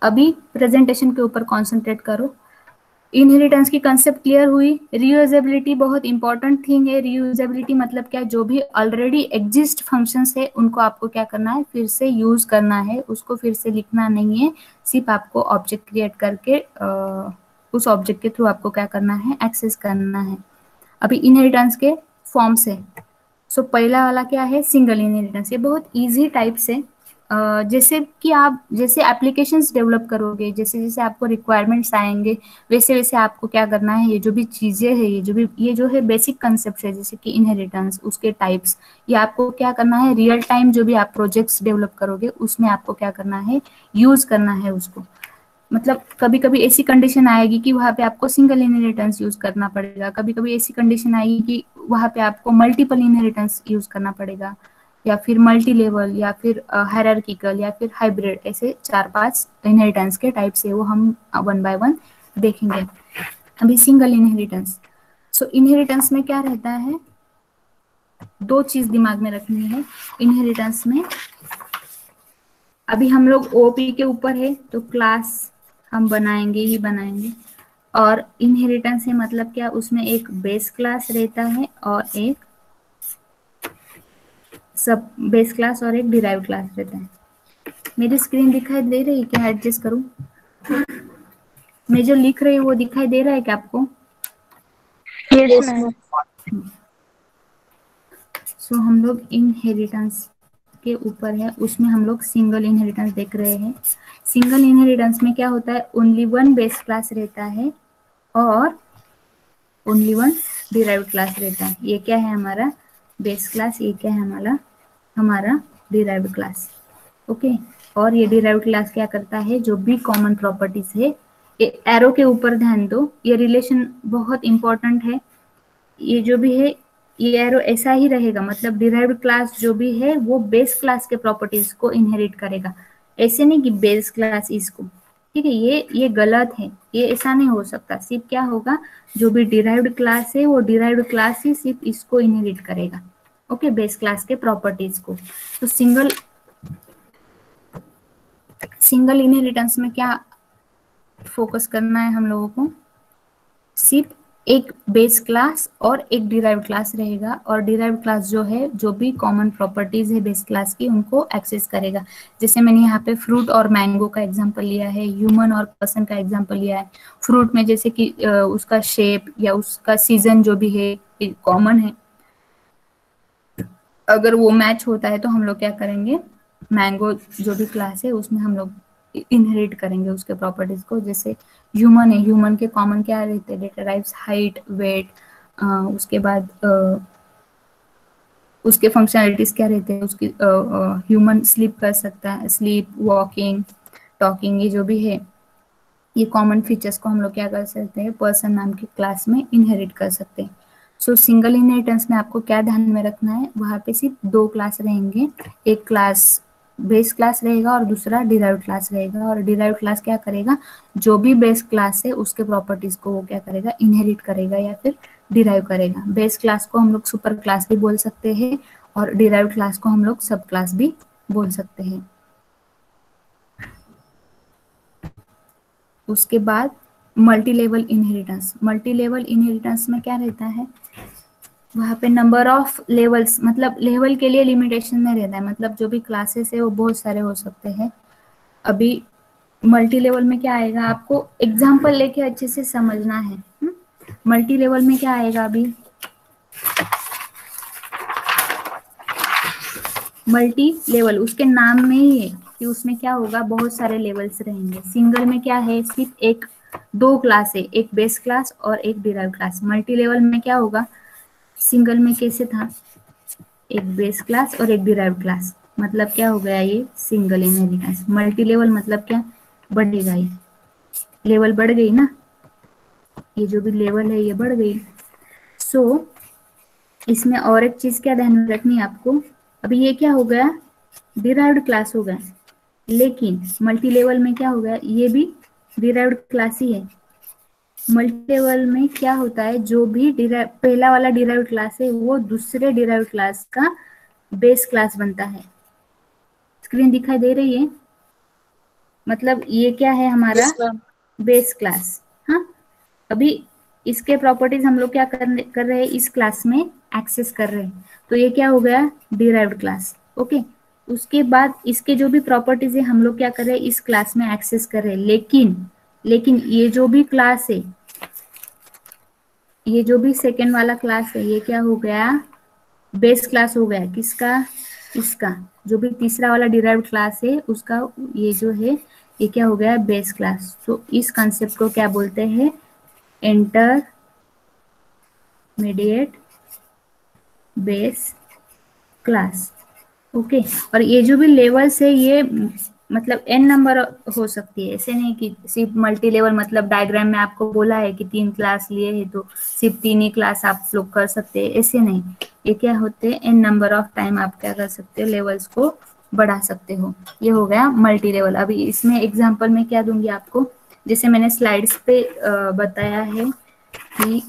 B: अभी प्रेजेंटेशन के ऊपर कॉन्सेंट्रेट करो। इनहेरिटेंस की कंसेप्ट क्लियर हुई। रीयूजेबिलिटी बहुत इंपॉर्टेंट थिंग है। रीयूजेबिलिटी मतलब क्या, जो भी ऑलरेडी एग्जिस्ट फंक्शंस है उनको आपको क्या करना है, फिर से यूज करना है, उसको फिर से लिखना नहीं है। सिर्फ आपको ऑब्जेक्ट क्रिएट करके उस ऑब्जेक्ट के थ्रू आपको क्या करना है, एक्सेस करना है। अभी इनहेरिटेंस के फॉर्म्स है। सो पहला वाला क्या है, सिंगल इनहेरिटेंस। ये बहुत इजी टाइप से जैसे कि आप जैसे एप्लीकेशंस डेवलप करोगे, जैसे जैसे आपको रिक्वायरमेंट्स आएंगे, वैसे वैसे आपको क्या करना है, ये जो भी चीजें है, ये जो है बेसिक कंसेप्ट है, जैसे कि इनहेरिटेंस, उसके टाइप्स, ये आपको क्या करना है, रियल टाइम जो भी आप प्रोजेक्ट्स डेवलप करोगे उसमें आपको क्या करना है, यूज करना है उसको। मतलब कभी कभी ऐसी कंडीशन आएगी कि वहाँ पे आपको सिंगल इनहेरिटेंस यूज करना पड़ेगा, कभी कभी ऐसी कंडीशन आएगी कि वहाँ पे आपको मल्टीपल इनहेरिटेंस यूज करना पड़ेगा, या फिर मल्टी लेवल, या फिर हायरार्किकल, या फिर हाइब्रिड। ऐसे 4-5 इनहेरिटेंस के टाइप्स है, वो हम वन बाय वन देखेंगे। अभी सिंगल इनहेरिटेंस। सो इनहेरिटेंस में क्या रहता है, दो चीज दिमाग में रखनी है इनहेरिटेंस में। अभी हम लोग ओपी के ऊपर है तो क्लास हम बनाएंगे ही बनाएंगे। और इनहेरिटेंस है मतलब क्या, उसमें एक बेस क्लास रहता है और एक सब बेस क्लास और एक डिराइव क्लास रहता है। मेरी स्क्रीन दिखाई दे रही है क्या? एडजस्ट करूं? मैं जो लिख रही हूँ वो दिखाई दे रहा है क्या आपको?
D: Yes,
A: Yes,
D: ma'am.
A: ma'am.
B: सो हम लोग इनहेरिटेंस के ऊपर है, उसमें हम लोग सिंगल इनहेरिटेंस देख रहे हैं। सिंगल इनहेरिटेंस में क्या होता है, ओनली वन बेस क्लास रहता है और ओनली वन डिराइव्ड क्लास रहता है। ये क्या है हमारा बेस क्लास, ये क्या है हमारा हमारा डिराइव्ड क्लास। ओके, और ये डिराइव्ड क्लास क्या करता है, जो भी कॉमन प्रॉपर्टीज है, ये एरो के ऊपर ध्यान दो, ये रिलेशन बहुत इंपॉर्टेंट है। ये जो भी है ये एरो ऐसा ही रहेगा, मतलब डिराइव्ड क्लास जो भी है वो बेस क्लास के प्रॉपर्टीज को इनहेरिट करेगा। ऐसे नहीं कि बेस क्लास इसको, ठीक है, ये गलत है, ये ऐसा नहीं हो सकता। सिर्फ क्या होगा, जो भी डिराइव्ड क्लास है वो डिराइव्ड क्लास ही सिर्फ इसको इनहेरिट करेगा। ओके, बेस क्लास के प्रॉपर्टीज को। तो सिंगल इनहेरिटेंस में क्या फोकस करना है हम लोगों को, सिर्फ एक बेस क्लास और एक डिराइव्ड क्लास रहेगा, और डिराइव्ड क्लास जो है जो भी कॉमन प्रॉपर्टीज है बेस क्लास की उनको एक्सेस करेगा। जैसे मैंने यहाँ पे फ्रूट और मैंगो का एग्जांपल लिया है, ह्यूमन और पर्सन का एग्जांपल लिया है। फ्रूट में जैसे कि उसका शेप या उसका सीजन जो भी है कॉमन है, अगर वो मैच होता है तो हम लोग क्या करेंगे, मैंगो जो भी क्लास है उसमें हम लोग इनहेरिट करेंगे उसके प्रॉपर्टीज को। जैसे ह्यूमन है, ह्यूमन के कॉमन क्या रहते हैं, डिराइव्स हाइट, वेट, उसके बाद उसके फंक्शनलिटीज क्या रहते हैं, उसकी ह्यूमन स्लीप कर सकता है, स्लीप, वॉकिंग, टॉकिंग, ये जो भी है ये कॉमन फीचर्स को हम लोग क्या कर सकते हैं, पर्सन नाम की क्लास में इनहेरिट कर सकते हैं। सो सिंगल इनहेरिटेंस में आपको क्या ध्यान में रखना है, वहां पे सिर्फ दो क्लास रहेंगे, एक क्लास बेस क्लास रहेगा और दूसरा डिराइव्ड क्लास रहेगा। और डिराइव्ड क्लास क्या करेगा, जो भी बेस क्लास है उसके प्रॉपर्टीज को वो क्या करेगा, इनहेरिट करेगा या फिर डिराइव करेगा। बेस क्लास को हम लोग सुपर क्लास भी बोल सकते हैं और डिराइव्ड क्लास को हम लोग सब क्लास भी बोल सकते हैं। उसके बाद multi level inheritance. Multi level inheritance में क्या रहता है, वहाँ पे नंबर ऑफ लेवल्स, मतलब लेवल के लिए लिमिटेशन में रहता है, मतलब जो भी क्लासेस है वो बहुत सारे हो सकते हैं। अभी मल्टी लेवल में क्या आएगा, आपको एग्जांपल लेके अच्छे से समझना है। मल्टी लेवल में क्या आएगा, अभी मल्टी लेवल उसके नाम में ही है कि उसमें क्या होगा, बहुत सारे लेवल्स रहेंगे। सिंगल में क्या है, सिर्फ एक दो क्लास है, एक बेस क्लास और एक डिराइव क्लास। मल्टी लेवल में क्या होगा, सिंगल में कैसे था, एक बेस क्लास और एक डिराइव क्लास, मतलब क्या हो गया ये सिंगल इनहेरिटेंस। मल्टी लेवल मतलब क्या, बढ़ेगा, ये लेवल बढ़ गई ना, ये जो भी लेवल है ये बढ़ गई। सो इसमें और एक चीज क्या ध्यान में रखनी है आपको, अभी ये क्या हो गया, डिराइव्ड क्लास हो गया, लेकिन मल्टी लेवल में क्या हो गया, ये भी डिराइव्ड क्लास ही है। मल्टी लेवल में क्या होता है, जो भी पहला वाला डिराइव्ड क्लास है वो दूसरे डिराइव्ड क्लास का बेस क्लास बनता है। स्क्रीन दिखाई दे रही है, मतलब ये क्या है हमारा
D: Yes, ma'am.
B: Base class. हाँ, अभी इसके प्रॉपर्टीज हम लोग क्या कर रहे हैं, इस क्लास में एक्सेस कर रहे हैं, तो ये क्या हो गया, डिराइव्ड क्लास। ओके, उसके बाद इसके जो भी प्रॉपर्टीज है हम लोग क्या कर रहे हैं, इस क्लास में एक्सेस कर रहे हैं, लेकिन ये जो भी क्लास है, ये जो भी सेकेंड वाला क्लास है, ये क्या हो गया, बेस क्लास हो गया, किसका, इसका। जो भी तीसरा वाला डिराइव्ड क्लास है उसका ये जो है ये क्या हो गया, बेस क्लास। तो इस कंसेप्ट को क्या बोलते हैं, इंटरमीडिएट बेस क्लास। ओके, और ये जो भी लेवल्स है ये मतलब n नंबर हो सकती है, ऐसे नहीं कि सिर्फ मल्टी लेवल, मतलब डायग्राम में आपको बोला है कि 3 क्लास लिए है तो सिर्फ 3 ही क्लास आप लोग कर सकते हैं, ऐसे नहीं। ये क्या होते हैं, n नंबर ऑफ टाइम आप क्या कर सकते हो, लेवल्स को बढ़ा सकते हो। ये हो गया मल्टी लेवल। अभी इसमें एग्जाम्पल में क्या दूंगी आपको, जैसे मैंने स्लाइड्स पे बताया है कि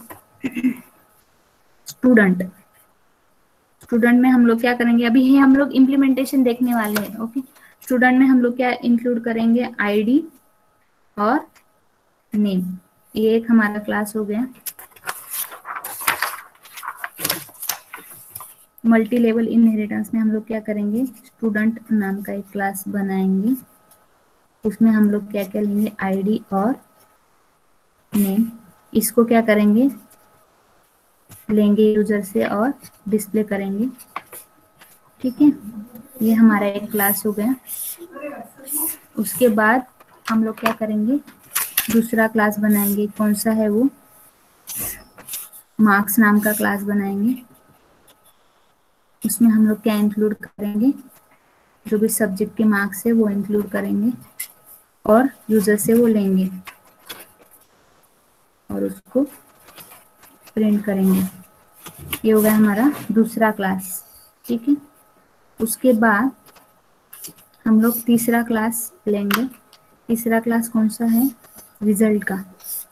B: स्टूडेंट में हम लोग क्या करेंगे, अभी हम लोग इम्प्लीमेंटेशन देखने वाले हैं। ओके, स्टूडेंट में हम लोग क्या इंक्लूड करेंगे, आईडी और नेम। ये एक हमारा क्लास हो गया। मल्टी लेवल इनहेरिटेंस में हम लोग क्या करेंगे, स्टूडेंट नाम का एक क्लास बनाएंगे। उसमें हम लोग क्या क्या लेंगे, आईडी और नेम। इसको क्या करेंगे, लेंगे यूजर से और डिस्प्ले करेंगे। ठीक है, ये हमारा एक क्लास हो गया। उसके बाद हम लोग क्या करेंगे, दूसरा क्लास बनाएंगे। कौन सा है वो, मार्क्स नाम का क्लास बनाएंगे। उसमें हम लोग क्या इंक्लूड करेंगे, जो भी सब्जेक्ट के मार्क्स है वो इंक्लूड करेंगे और यूजर से वो लेंगे और उसको प्रिंट करेंगे। ये हो गया हमारा दूसरा क्लास। ठीक है, उसके बाद हम लोग तीसरा क्लास लेंगे। तीसरा क्लास कौन सा है, रिजल्ट का।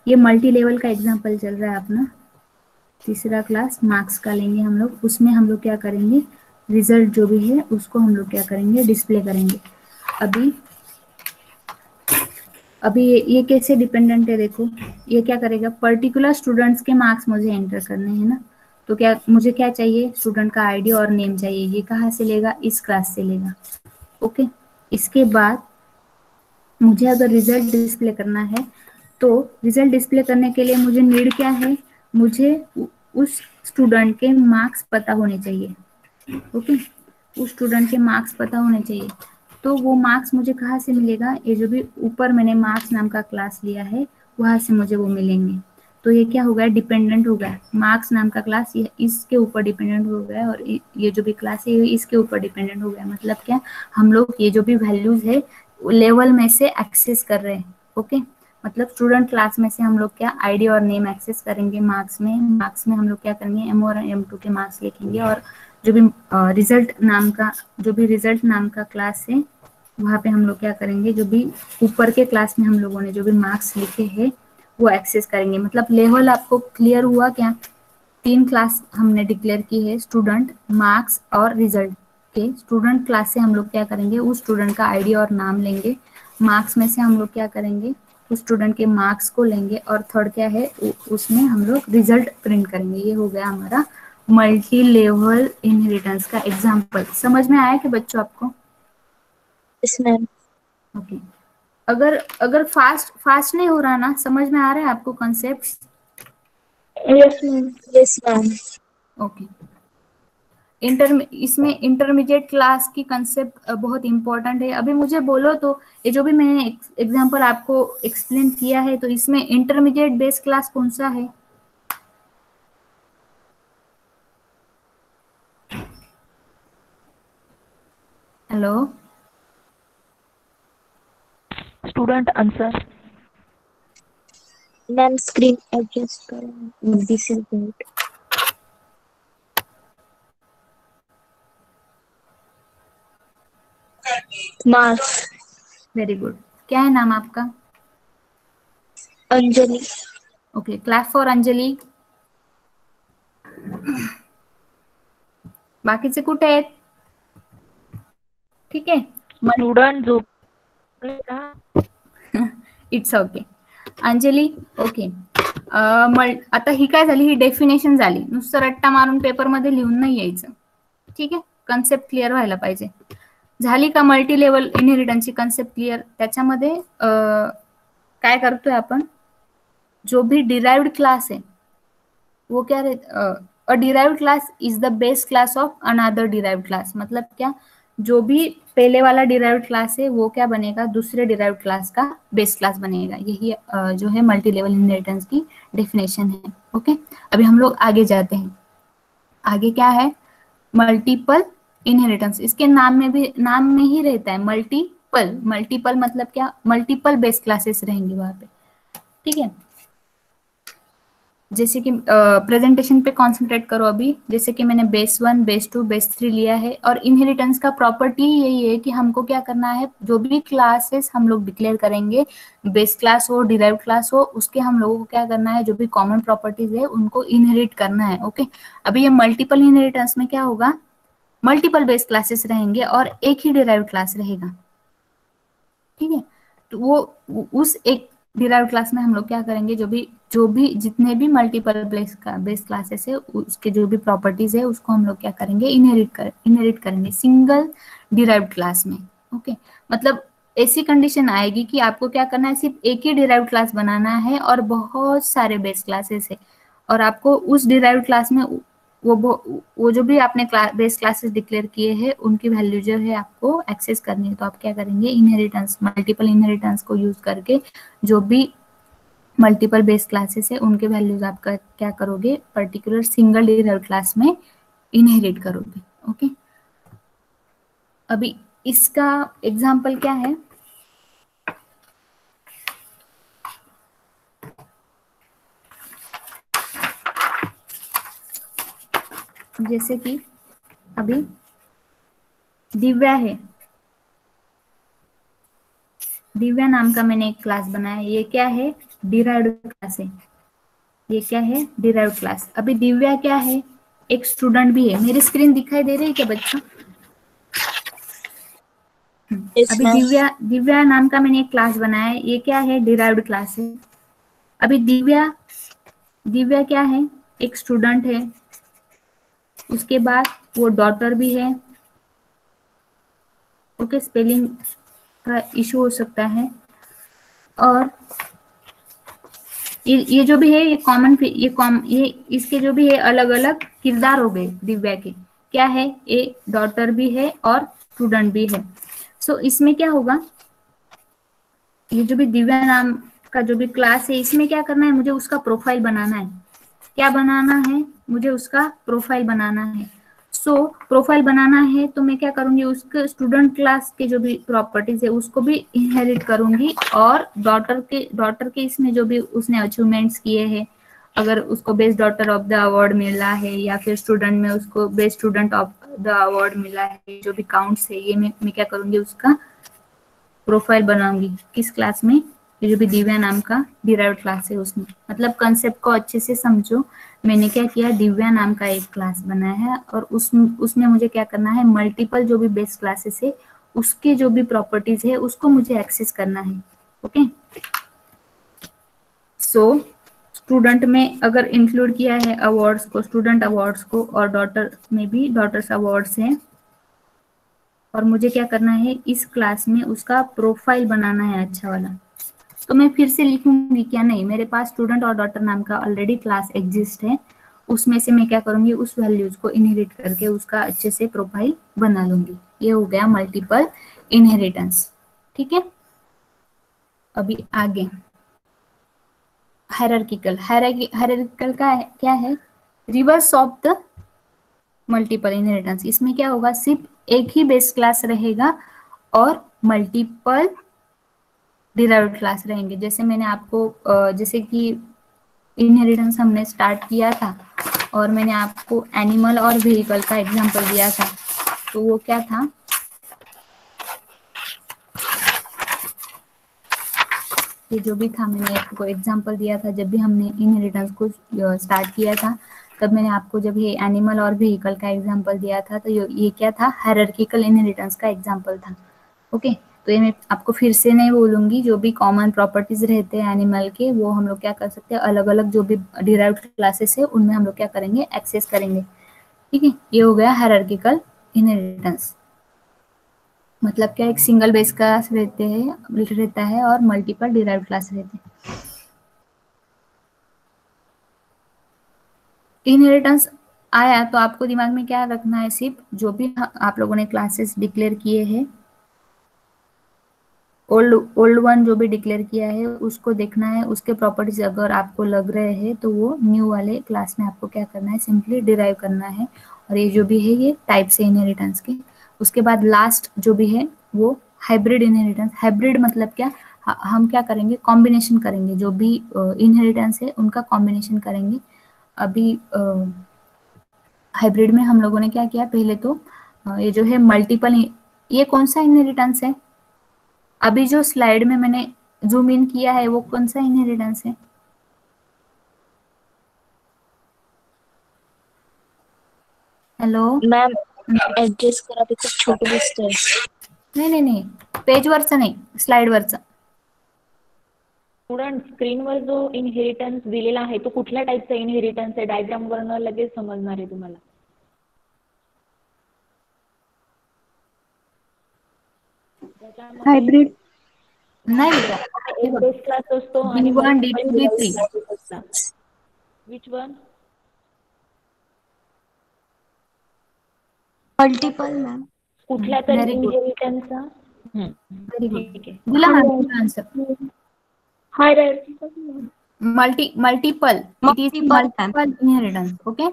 B: ये मल्टी लेवल का एग्जांपल चल रहा है अपना। तीसरा क्लास मार्क्स का लेंगे हम लोग। उसमें हम लोग क्या करेंगे, रिजल्ट जो भी है उसको हम लोग क्या करेंगे, डिस्प्ले करेंगे। अभी ये कैसे डिपेंडेंट है, देखो ये क्या करेगा, पर्टिकुलर स्टूडेंट्स के मार्क्स मुझे एंटर करने हैं ना, तो क्या मुझे क्या चाहिए, स्टूडेंट का आईडी और नेम चाहिए। ये कहाँ से लेगा, इस क्लास से लेगा। ओके, इसके बाद मुझे अगर रिजल्ट डिस्प्ले करना है तो रिजल्ट डिस्प्ले करने के लिए मुझे नीड क्या है, मुझे उस स्टूडेंट के मार्क्स पता होने चाहिए। ओके, उस स्टूडेंट के मार्क्स पता होने चाहिए। तो वो मार्क्स मुझे कहाँ से मिलेगा, ये जो भी ऊपर मैंने मार्क्स नाम का क्लास लिया है वहां से मुझे वो मिलेंगे। तो ये क्या हो गया, डिपेंडेंट हो गया। मार्क्स नाम का क्लास ये इसके ऊपर डिपेंडेंट हो गया और ये जो भी क्लास है ये इसके ऊपर डिपेंडेंट हो गया। मतलब क्या, हम लोग ये जो भी वैल्यूज है लेवल में से एक्सेस कर रहे हैं। ओके, मतलब स्टूडेंट क्लास में से हम लोग क्या आईडी और नेम एक्सेस करेंगे। मार्क्स में हम लोग क्या करेंगे, M और M2 के मार्क्स लिखेंगे और जो भी रिजल्ट नाम का क्लास है वहाँ पे हम लोग क्या करेंगे, जो भी ऊपर के क्लास में हम लोगों ने जो भी मार्क्स लिखे हैं वो एक्सेस करेंगे। मतलब लेवल आपको क्लियर हुआ क्या, 3 क्लास हमने डिक्लेयर की है, स्टूडेंट, मार्क्स और रिजल्ट के। स्टूडेंट क्लास से हम लोग क्या करेंगे, उस स्टूडेंट का आईडी और नाम लेंगे। मार्क्स में से हम लोग क्या करेंगे, उस स्टूडेंट के मार्क्स को लेंगे और थर्ड क्या है, उसमें हम लोग रिजल्ट प्रिंट करेंगे। ये हो गया हमारा मल्टी लेवल इनहेरिटेंस का एग्जाम्पल। समझ में आया कि बच्चों आपको?
D: Yes ma'am.
B: ओके, अगर फास्ट नहीं हो रहा ना, समझ में आ रहा है आपको concept?
D: Yes ma'am. Yes ma'am.
B: Okay, इसमें इंटरमीडिएट क्लास की कंसेप्ट बहुत इंपॉर्टेंट है। अभी मुझे बोलो तो ये जो भी मैंने एग्जांपल आपको एक्सप्लेन किया है, तो इसमें इंटरमीडिएट बेस क्लास कौन सा है? Hello,
A: student answer.
D: Ma'am screen adjust करो, this is good. Marks.
B: Very good. क्या है नाम आपका?
D: Anjali.
B: Okay, clap for Anjali. बाकीचे कुठे आहेत? ठीक आहे,
A: स्टूडेंट जो
B: इट्स ओके अंजली. ओके, आता ही काय झाली, ही डेफिनेशन झाली. नुसतं रट्टा मारून पेपरमध्ये लिहून नाही यायचं. ठीक आहे, कन्सेप्ट क्लिअर व्हायला पाहिजे. झाली का मल्टी लेवल इनहेरिटन्सची कन्सेप्ट क्लिअर? त्याच्यामध्ये काय करतोय आपण, जो भी डिराइव्ड क्लास है वो क्या अ derived class is the base class of another derived class. मतलब क्या, जो भी पहले वाला डिराइव्ड क्लास है वो क्या बनेगा, दूसरे डिराइव्ड क्लास का बेस क्लास बनेगा. यही जो है मल्टी लेवल इनहेरिटेंस की डेफिनेशन है. ओके, अभी हम लोग आगे जाते हैं. आगे क्या है, मल्टीपल इनहेरिटेंस. इसके नाम में ही रहता है मल्टीपल. मल्टीपल मतलब क्या, मल्टीपल बेस क्लासेस रहेंगे वहां पे. ठीक है, जैसे कि प्रेजेंटेशन पे कंसंट्रेट करो अभी. जैसे कि मैंने बेस 1, बेस 2, बेस 3 लिया है. और इनहेरिटेंस का प्रॉपर्टी यही है कि हमको क्या करना है, जो भी क्लासेस हम लोग डिक्लेयर करेंगे, बेस क्लास हो, डिराइव्ड क्लास हो, उसके हम लोगों को क्या करना है, जो भी कॉमन प्रॉपर्टीज है उनको इनहेरिट करना है. ओके, अभी ये मल्टीपल इनहेरिटेंस में क्या होगा, मल्टीपल बेस क्लासेस रहेंगे और एक ही डिराइव्ड क्लास रहेगा. ठीक है। तो वो उस एक डिराइव्ड क्लास में हम लोग क्या करेंगे, जो भी जितने भी मल्टीपल बेस क्लासेस है उसके जो भी प्रॉपर्टीज है उसको हम लोग क्या करेंगे, इनहेरिट करेंगे सिंगल डिराइव्ड क्लास में। ओके, मतलब ऐसी कंडीशन आएगी कि आपको क्या करना है, सिर्फ एक ही डिराइव्ड क्लास बनाना है और बहुत सारे बेस क्लासेस है, और आपको उस डिराइव्ड क्लास में वो जो भी आपने बेस क्लासेस डिक्लेयर किए हैं उनकी वैल्यू जो है आपको एक्सेस करनी है। तो आप क्या करेंगे, इनहेरिटेंस, मल्टीपल इनहेरिटेंस को यूज करके जो भी मल्टीपल बेस क्लासेस है उनके वैल्यूज आपका क्या करोगे, पर्टिकुलर सिंगल डिराइव्ड क्लास में इनहेरिट करोगे। ओके, अभी इसका एग्जाम्पल क्या है, जैसे कि अभी दिव्या है, दिव्या नाम का मैंने एक क्लास बनाया, ये क्या है, डिराइव्ड क्लास है। ये क्या है, डिराइव्ड क्लास। अभी दिव्या क्या है, एक स्टूडेंट भी है। मेरी स्क्रीन दिखाई दे रही है क्या बच्चों?
D: Yes,
B: अभी
D: ma'am.
B: दिव्या नाम का मैंने एक क्लास बनाया है, ये क्या है, डिराइव्ड क्लास है। अभी दिव्या क्या है, एक स्टूडेंट है, उसके बाद वो डॉटर भी है। ओके, स्पेलिंग का इशू हो सकता है। और ये जो भी है ये ये इसके जो भी है अलग अलग किरदार हो गए दिव्या के। क्या है, ये डॉटर भी है और स्टूडेंट भी है। सो इसमें क्या होगा, ये जो भी दिव्या नाम का जो भी क्लास है इसमें क्या करना है, मुझे उसका प्रोफाइल बनाना है। क्या बनाना है, मुझे उसका प्रोफाइल बनाना है। सो प्रोफाइल बनाना है तो मैं क्या करूंगी, उसके स्टूडेंट क्लास के जो भी प्रॉपर्टीज है उसको भी इनहेरिट करूंगी, और डॉटर के इसमें जो भी उसने अचीवमेंट्स किए हैं, अगर उसको best daughter of the award मिला है या फिर स्टूडेंट में उसको best student of the award मिला है, जो भी काउंट्स है ये मैं क्या करूंगी, उसका प्रोफाइल बनाऊंगी। किस क्लास में, ये जो भी दिव्या नाम का डिराइव्ड क्लास है उसमें। मतलब कंसेप्ट को अच्छे से समझो। मैंने क्या किया, दिव्या नाम का एक क्लास बनाया है और उसमें मुझे क्या करना है, मल्टीपल जो भी बेस क्लासेस है उसके जो भी प्रॉपर्टीज है उसको मुझे एक्सेस करना है। ओके, सो स्टूडेंट में अगर इंक्लूड किया है अवार्ड्स को, स्टूडेंट अवार्ड्स को, और डॉटर में भी डॉटर्स अवार्ड्स हैं, और मुझे क्या करना है, इस क्लास में उसका प्रोफाइल बनाना है अच्छा वाला। तो मैं फिर से लिखूंगी क्या, नहीं, मेरे पास स्टूडेंट और डॉटर नाम का ऑलरेडी क्लास एग्जिस्ट है, उसमें से मैं क्या करूंगी, उस वैल्यूज को इनहेरिट करके उसका अच्छे से प्रोफाइल बना लूंगी। ये हो गया मल्टीपल इनहेरिटेंस। ठीक है, अभी आगे हायरार्किकल का क्या है, reverse of the multiple inheritance. इसमें क्या होगा, सिर्फ एक ही बेस क्लास रहेगा और मल्टीपल डिराइव्ड क्लास रहेंगे। जैसे मैंने आपको जैसे कि इनहेरिटेंस हमने स्टार्ट किया था और मैंने आपको एनिमल और व्हीकल का एग्जांपल दिया था, तो वो क्या था, ये जो भी था मैंने आपको एग्जांपल दिया था जब भी हमने इनहेरिटेंस को स्टार्ट किया था, तब मैंने आपको जब ये एनिमल और व्हीकल का एग्जांपल दिया था तो ये क्या था, हायरार्किकल इनहेरिटेंस का एग्जांपल था। ओके, तो ये मैं आपको फिर से नहीं बोलूंगी, जो भी कॉमन प्रॉपर्टीज रहते हैं एनिमल के वो हम लोग क्या कर सकते हैं, अलग अलग जो भी डिराइव्ड क्लासेस है उनमें हम लोग क्या करेंगे, एक्सेस करेंगे। ठीक है, ये हो गया हायरार्किकल इनहेरिटेंस। मतलब क्या, एक सिंगल बेस क्लास रहता है और मल्टीपल डिराइव्ड क्लास रहते हैं। इनहेरिटेंस आया तो आपको दिमाग में क्या रखना है, सिर्फ जो भी आप लोगों ने क्लासेस डिक्लेयर किए हैं, ओल्ड वन जो भी डिक्लेयर किया है उसको देखना है, उसके प्रॉपर्टीज अगर आपको लग रहे हैं तो वो न्यू वाले क्लास में आपको क्या करना है, सिंपली डिराइव करना है। और ये जो भी है ये टाइप से इनहेरिटेंस के। उसके बाद लास्ट जो भी है वो हाइब्रिड इनहेरिटेंस। हाइब्रिड मतलब क्या, हम क्या करेंगे, कॉम्बिनेशन करेंगे, जो भी इनहेरिटेंस है उनका कॉम्बिनेशन करेंगे। अभी हाइब्रिड में हम लोगों ने क्या किया, पहले तो ये जो है मल्टीपल, ये कौन सा इनहेरिटेंस है, अभी जो स्लाइड में मैंने जूम इन किया है वो कौन सा इनहेरिटेंस है, हेलो?
D: मैम एडजस्ट करा भी कुछ छोटे लिस्ट है।
B: नहीं नहीं नहीं, पेजवरचं नाही, स्लाइडवरचं.
A: स्टुडंट स्क्रीनवर जो इनहेरिटन्स दिलेला आहे तो कुठल्या टाईपचा इनहेरिटन्स आहे, डायग्राम वरनं लगेच समजणार आहे तुम्हाला.
D: हायब्रिड
B: नाही
A: एक बेस क्लास असतो आणि
B: D1, D2, D3.
A: Which one?
D: Multiple ma'am.
A: कुठल्या तरी
B: Very good.
A: इनहेरिटन्सचा.
B: Very good.
A: ठीक आहे.
B: दिला ma'am answer. Multiple it is multiple inheritance. Okay.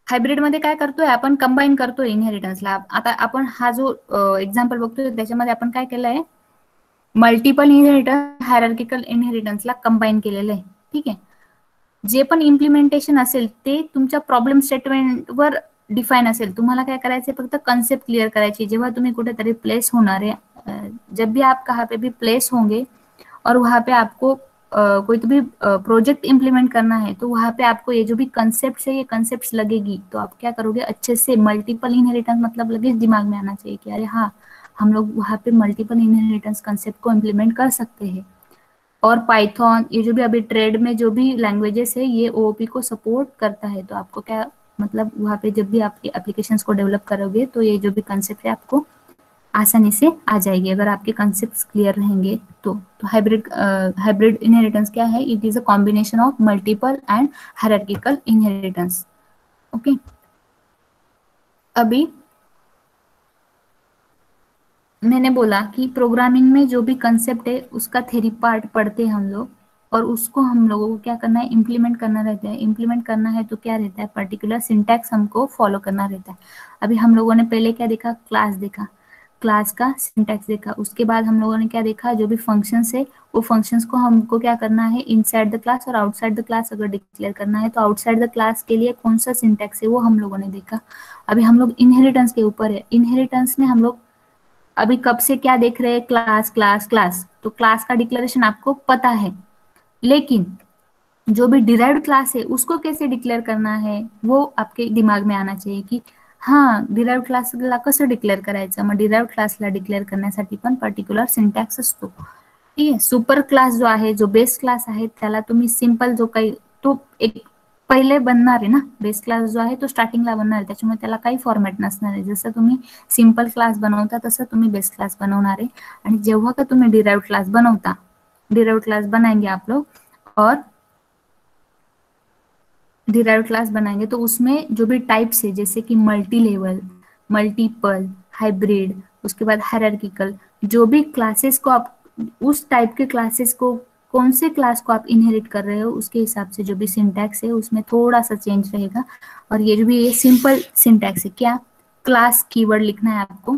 B: Hybrid मध्ये काय करतोय आपण, कंबाईन करतोय इनहेरिटन्सला. आता आपण हा जो एक्झाम्पल बघतोय त्याच्यामध्ये आपण काय केलंय, मल्टिपल इनहेरिटन्स हायरार्किकल इनहेरिटन्सला कंबाईन केलेलं आहे. ठीक आहे. जे पण इम्प्लिमेंटेशन असेल ते तुमच्या प्रॉब्लेम स्टेटमेंटवर डिफाइन असेल. तुम्हाला काय करायचं, फक्त कॉन्सेप्ट क्लियर करायची. जेव्हा तुम्ही कुठेतरी प्लेस होणार है, जब भी आप कहाँ पे भी प्लेस होंगे और वहाँ पे आपको कोई तो भी प्रोजेक्ट इम्प्लीमेंट करना है, तो वहाँ पे आपको ये जो भी कंसेप्ट है ये कंसेप्ट लगेगी, तो आप क्या करोगे, अच्छे से मल्टीपल इनहेरिटेंस मतलब लगे दिमाग में आना चाहिए कि अरे हाँ हम लोग वहाँ पे मल्टीपल इनहेरिटेंस कंसेप्ट को इम्प्लीमेंट कर सकते हैं. और पाइथन, ये जो भी अभी ट्रेड में जो भी लैंग्वेजेस है ये ओओपी को सपोर्ट करता है. तो आपको क्या मतलब वहाँ पे जब भी आप एप्लीकेशंस को डेवलप करोगे तो ये जो भी कंसेप्ट है आपको आसानी से आ जाएगी अगर आपके कंसेप्ट्स क्लियर रहेंगे. तो हाइब्रिड इनहेरिटेंस क्या है, it is a combination of multiple and hierarchical inheritance. Okay. अभी मैंने बोला कि प्रोग्रामिंग में जो भी कंसेप्ट है उसका थ्योरी पार्ट पढ़ते हैं हम लोग, और उसको हम लोगों को क्या करना है, इम्प्लीमेंट करना रहता है. इम्प्लीमेंट करना है तो क्या रहता है, पर्टिकुलर सिंटैक्स हमको फॉलो करना रहता है. अभी हम लोगों ने पहले क्या देखा, क्लास देखा, क्लास का सिंटैक्स देखा. उसके बाद हम लोगों ने क्या देखा, जो भी फंक्शंस है वो फंक्शंस को हमको क्या करना है, इनसाइड द क्लास और आउटसाइड द क्लास अगर डिक्लेयर करना है तो आउटसाइड द क्लास के लिए कौन सा सिंटैक्स है वो हम लोगों ने देखा. अभी हम लोग इनहेरिटेंस के ऊपर है. इनहेरिटेंस में हम लोग अभी कब से क्या देख रहे हैं, क्लास क्लास क्लास. तो क्लास का डिक्लेरेशन आपको पता है, लेकिन जो भी डिराइव्ड क्लास है उसको कैसे डिक्लेअर करना है वो आपके दिमाग में आना चाहिए की हाँ डिराइव्ड क्लासला कसं डिक्लेअर करायचं. मग डिराइव्ड क्लासला डिक्लेअर करण्यासाठी पण पर्टिक्युलर सिंटॅक्स असतो. ठीक आहे. सुपर क्लास जो आहे, जो बेस क्लास आहे, त्याला तुम्ही सिंपल जो काही तो एक पहिले बनणार आहे ना. बेस क्लास जो आहे तो स्टार्टिंगला बनणार आहे, त्याच्यामुळे त्याला काही फॉर्मॅट नसणार आहे. जसं तुम्ही सिंपल क्लास बनवता तसं तुम्ही बेस क्लास बनवणार आहे. आणि जेव्हा का तुम्ही डिराइव्ड क्लास बनवता, डिराइव्ड क्लास बनाएंगे आप लोग और डिराइव्ड क्लास बनाएंगे तो उसमें जो भी टाइप्स है जैसे कि मल्टी लेवल, मल्टीपल, हाइब्रिड, उसके बाद हायरार्किकल, जो भी क्लासेस को आप उस टाइप के क्लासेस को कौन से क्लास को आप इनहेरिट कर रहे हो उसके हिसाब से जो भी सिंटैक्स है उसमें थोड़ा सा चेंज रहेगा. और ये जो भी ये सिंपल सिंटैक्स है, क्या क्लास कीवर्ड लिखना है आपको.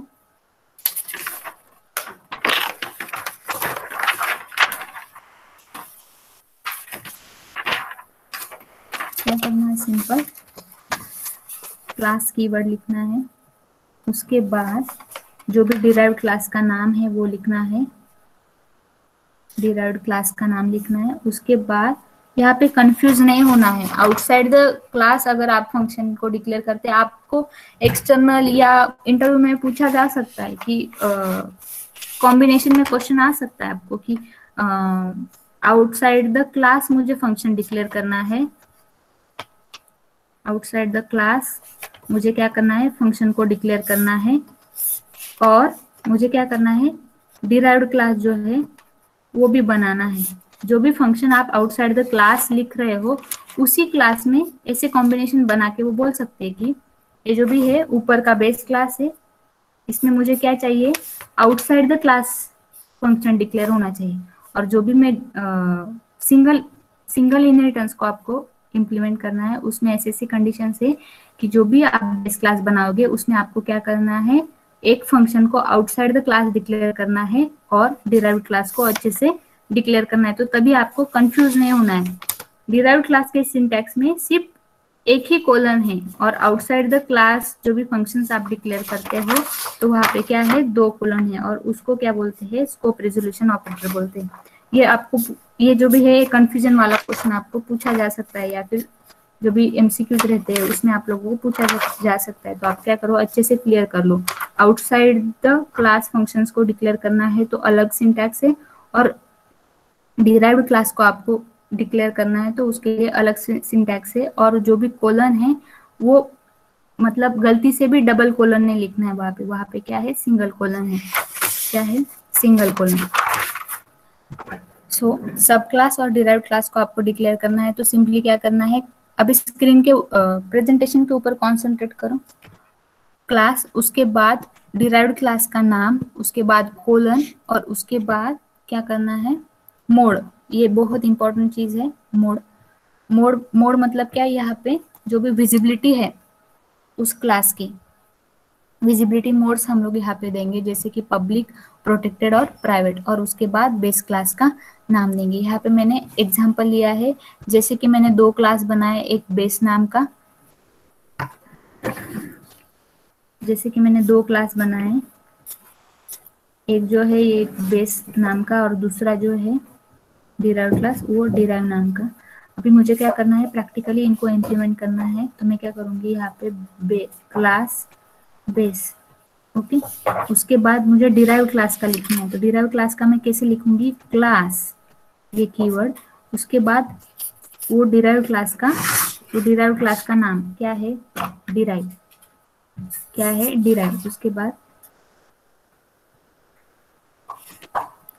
B: क्या करना है, सिंपल क्लास कीवर्ड लिखना है. उसके बाद जो भी डिराइव्ड क्लास का नाम है वो लिखना है, डिराइव्ड क्लास का नाम लिखना है. उसके बाद यहाँ पे कंफ्यूज नहीं होना है. आउटसाइड द क्लास अगर आप फंक्शन को डिक्लेयर करते हैं, आपको एक्सटर्नल या इंटरव्यू में पूछा जा सकता है कि कॉम्बिनेशन में क्वेश्चन आ सकता है आपको कि आउटसाइड द क्लास मुझे फंक्शन डिक्लेयर करना है, आउटसाइड द क्लास मुझे क्या करना है, फंक्शन को डिक्लेयर करना है. और मुझे क्या करना है, डिराइव्ड क्लास जो है वो भी बनाना है. जो भी फंक्शन आप आउटसाइड द क्लास लिख रहे हो उसी क्लास में ऐसे कॉम्बिनेशन बना के वो बोल सकते हैं कि ये जो भी है ऊपर का बेस क्लास है, इसमें मुझे क्या चाहिए, outside the class function declare होना चाहिए. और जो भी मैं सिंगल इनहेरिटेंस को आपको इम्प्लीमेंट करना है उसमें ऐसे ऐसी कंडीशन है कि जो भी आप बेस क्लास बनाओगे उसमें आपको क्या करना है, एक फंक्शन को आउटसाइड द क्लास डिक्लेयर करना है और डिराइव्ड क्लास को अच्छे से डिक्लेयर करना है. तो तभी आपको कंफ्यूज नहीं होना है. डिराइव्ड क्लास के सिंटैक्स में सिर्फ एक ही कॉलन है और आउटसाइड द क्लास जो भी फंक्शंस आप डिक्लेयर करते हो तो वहाँ पे क्या है, 2 कॉलन है और उसको क्या बोलते हैं, स्कोप रेजोल्यूशन ऑपरेटर बोलते हैं. ये आपको ये जो भी है कंफ्यूजन वाला क्वेश्चन आपको पूछा जा सकता है या फिर जो भी एमसीक्यूज रहते हैं उसमें आप लोगों को पूछा जा सकता है. तो आप क्या करो, अच्छे से क्लियर कर लो. आउटसाइड द क्लास फंक्शंस को डिक्लेयर करना है तो अलग सिंटैक्स है, और डिराइव्ड क्लास को आपको डिक्लेयर करना है तो उसके लिए अलग सिंटैक्स है। और जो भी कोलन है वो मतलब गलती से भी डबल कोलन नहीं लिखना है, वहां पे क्या है, सिंगल कोलन है, क्या है, सिंगल कोलन। सो सब क्लास और डिराइव्ड क्लास को आपको डिक्लेयर करना है तो सिंपली क्या करना है, अभी स्क्रीन के प्रेजेंटेशन के ऊपर कॉन्सेंट्रेट करो। क्लास, उसके बाद डिराइव्ड क्लास का नाम, उसके बाद कोलन, और उसके बाद क्या करना है, मोड। ये बहुत इंपॉर्टेंट चीज है, मोड। मोड मतलब क्या है, यहाँ पे जो भी विजिबिलिटी है उस क्लास की विजिबिलिटी मोड्स हम लोग यहाँ पे देंगे, जैसे कि पब्लिक, प्रोटेक्टेड और प्राइवेट, और उसके बाद बेस क्लास का नाम देंगे। यहाँ पे मैंने एग्जांपल लिया है, जैसे कि मैंने 2 क्लास बनाए, एक बेस नाम का, जैसे कि मैंने 2 क्लास बनाए, एक जो है ये बेस नाम का और दूसरा जो है डिराइव क्लास, वो डिराइव नाम का। अभी मुझे क्या करना है, प्रैक्टिकली इनको इम्प्लीमेंट करना है, तो मैं क्या करूंगी, यहाँ पे क्लास बेस, ओके। उसके बाद मुझे डिराइव क्लास का लिखना है, तो डिराइव क्लास का मैं कैसे लिखूंगी, क्लास, ये कीवर्ड, उसके बाद वो डिराइव क्लास का नाम क्या है, डिराइव, क्या है, डिराइव। उसके बाद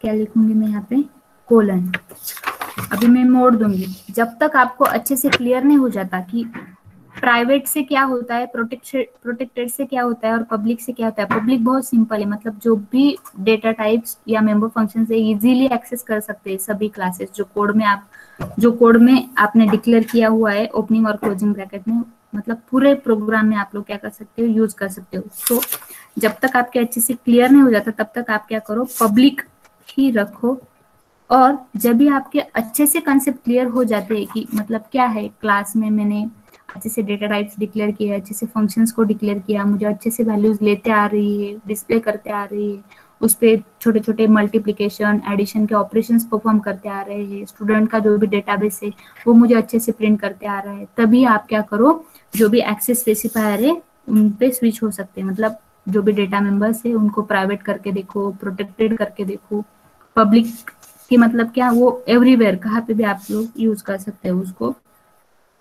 B: क्या लिखूंगी मैं यहाँ पे, कोलन। अभी मैं मोड़ दूंगी, जब तक आपको अच्छे से क्लियर नहीं हो जाता कि प्राइवेट से क्या होता है, प्रोटेक्टेड से क्या होता है और पब्लिक से क्या होता है। पब्लिक बहुत सिंपल है, मतलब जो भी डेटा टाइप्स या मेंबर फंक्शन से इजीली एक्सेस कर सकते हैं सभी क्लासेस, जो कोड में आपने डिक्लेयर किया हुआ है ओपनिंग और क्लोजिंग ब्रैकेट में, मतलब पूरे प्रोग्राम में आप लोग क्या कर सकते हो, यूज कर सकते हो। तो जब तक आपके अच्छे से क्लियर नहीं हो जाता तब तक आप क्या करो, पब्लिक ही रखो। और जब भी आपके अच्छे से कंसेप्ट क्लियर हो जाते हैं कि मतलब क्या है, क्लास में मैंने अच्छे से डेटा टाइप्स डिक्लेयर किया, अच्छे से फंक्शंस को डिक्लेयर किया, मुझे अच्छे से वैल्यूज लेते आ रही है, डिस्प्ले करते आ रही है, उस पर छोटे छोटे मल्टीप्लिकेशन एडिशन के ऑपरेशंस परफॉर्म करते आ रहे हैं, स्टूडेंट का जो भी डेटाबेस है वो मुझे अच्छे से प्रिंट करते आ रहा है, तभी आप क्या करो, जो भी एक्सेस स्पेसिफायर है उन पे स्विच हो सकते हैं। मतलब जो भी डेटा मेंबर्स है उनको प्राइवेट करके देखो, प्रोटेक्टेड करके देखो, पब्लिक की मतलब क्या, वो एवरीवेयर कहाँ पे भी आप लोग यूज कर सकते हो उसको,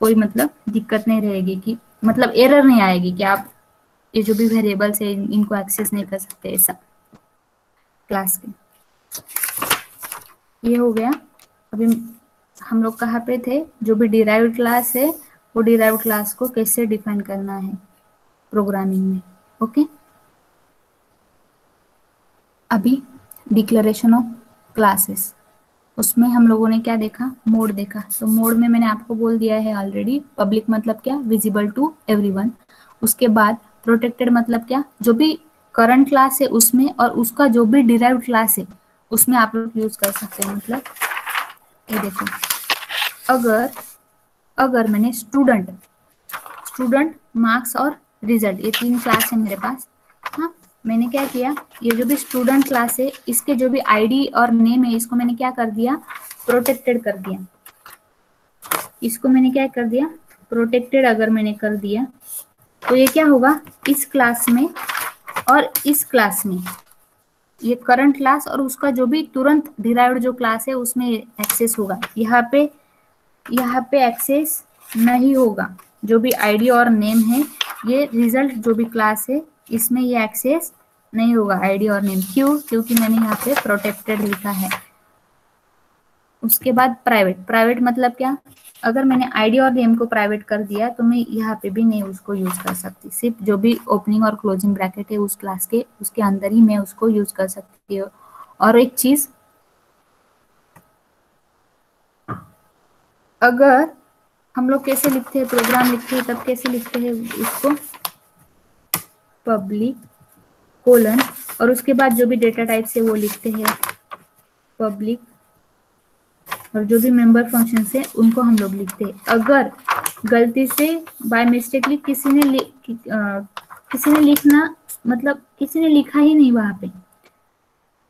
B: कोई मतलब दिक्कत नहीं रहेगी, कि मतलब एरर नहीं आएगी कि आप ये जो भी वेरिएबल्स है इनको एक्सेस नहीं कर सकते ऐसा क्लास के। ये हो गया। अभी हम लोग कहाँ पे थे, जो भी डिराइव्ड क्लास है वो डिराइव्ड क्लास को कैसे डिफाइन करना है प्रोग्रामिंग में, ओके। अभी डिक्लेरेशन ऑफ क्लासेस, उसमें हम लोगों ने क्या देखा, मोड देखा। तो मोड में मैंने आपको बोल दिया है ऑलरेडी, पब्लिक मतलब क्या, विजिबल टू एवरीवन। उसके बाद प्रोटेक्टेड मतलब क्या, जो भी करंट क्लास है उसमें और उसका जो भी डिराइव्ड क्लास है उसमें आप लोग यूज कर सकते हैं। मतलब ये देखो, अगर मैंने स्टूडेंट, मार्क्स और रिजल्ट, ये 3 क्लास है मेरे पास, हाँ, मैंने क्या किया, ये जो भी स्टूडेंट क्लास है इसके जो भी आईडी और नेम है इसको मैंने क्या कर दिया, प्रोटेक्टेड कर दिया। इसको मैंने क्या कर दिया, प्रोटेक्टेड अगर मैंने कर दिया तो ये क्या होगा, इस क्लास में और इस क्लास में, ये करंट क्लास और उसका जो भी तुरंत डिराइव्ड जो क्लास है उसमें एक्सेस होगा। यहाँ पे एक्सेस नहीं होगा, जो भी आईडी और नेम है, ये रिजल्ट जो भी क्लास है इसमें ये एक्सेस नहीं होगा आईडी और नेम। क्यों, क्योंकि मैंने यहाँ पे प्रोटेक्टेड लिखा है। उसके बाद प्राइवेट मतलब क्या, अगर मैंने आईडी और नेम को प्राइवेट कर दिया तो मैं यहाँ पे भी नहीं उसको यूज कर सकती, सिर्फ जो भी ओपनिंग और क्लोजिंग ब्रैकेट है उस क्लास के उसके अंदर ही मैं उसको यूज कर सकती हूँ। और एक चीज, अगर हम लोग कैसे लिखते हैं, प्रोग्राम लिखते हैं तब कैसे लिखते हैं उसको, पब्लिक कोलन, और उसके बाद जो भी डेटा टाइप से वो लिखते हैं पब्लिक, और जो भी मेंबर फंक्शन है उनको हम लोग लिखते हैं। अगर गलती से बाय मिस्टेकली किसी ने लिखना, मतलब किसी ने लिखा ही नहीं वहां पे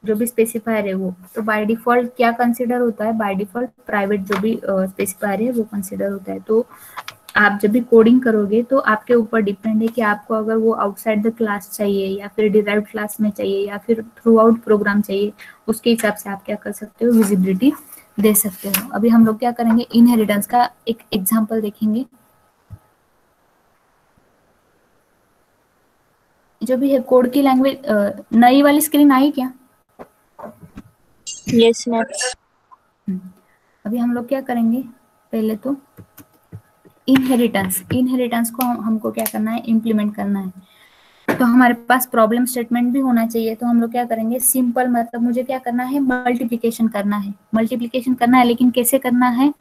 B: जो भी स्पेसिफायर है वो, तो बाय डिफॉल्ट क्या कंसीडर होता है, बाय डिफॉल्ट प्राइवेट जो भी स्पेसिफायर है वो कंसीडर होता है। तो आप जब भी कोडिंग करोगे तो आपके ऊपर डिपेंड है कि आपको अगर वो आउटसाइड द क्लास चाहिए या फिर डिराइव्ड क्लास में चाहिए या फिर थ्रू आउट प्रोग्राम चाहिए, उसके हिसाब से आप क्या कर सकते हो, विजिबिलिटी दे सकते हो। अभी हम लोग क्या करेंगे, इनहेरिटेंस का एक एग्जांपल देखेंगे। जो भी है कोड की लैंग्वेज, नई वाली स्क्रीन आई क्या?
D: Yes, ma'am.
B: अभी हम लोग क्या करेंगे, पहले तो इनहेरिटेंस को हमको क्या करना है, इम्प्लीमेंट करना है। तो हमारे पास प्रॉब्लम स्टेटमेंट भी होना चाहिए। तो हम लोग क्या करेंगे, सिंपल मतलब मुझे क्या करना है, मल्टीप्लिकेशन करना है। मल्टीप्लिकेशन करना है, लेकिन कैसे करना है,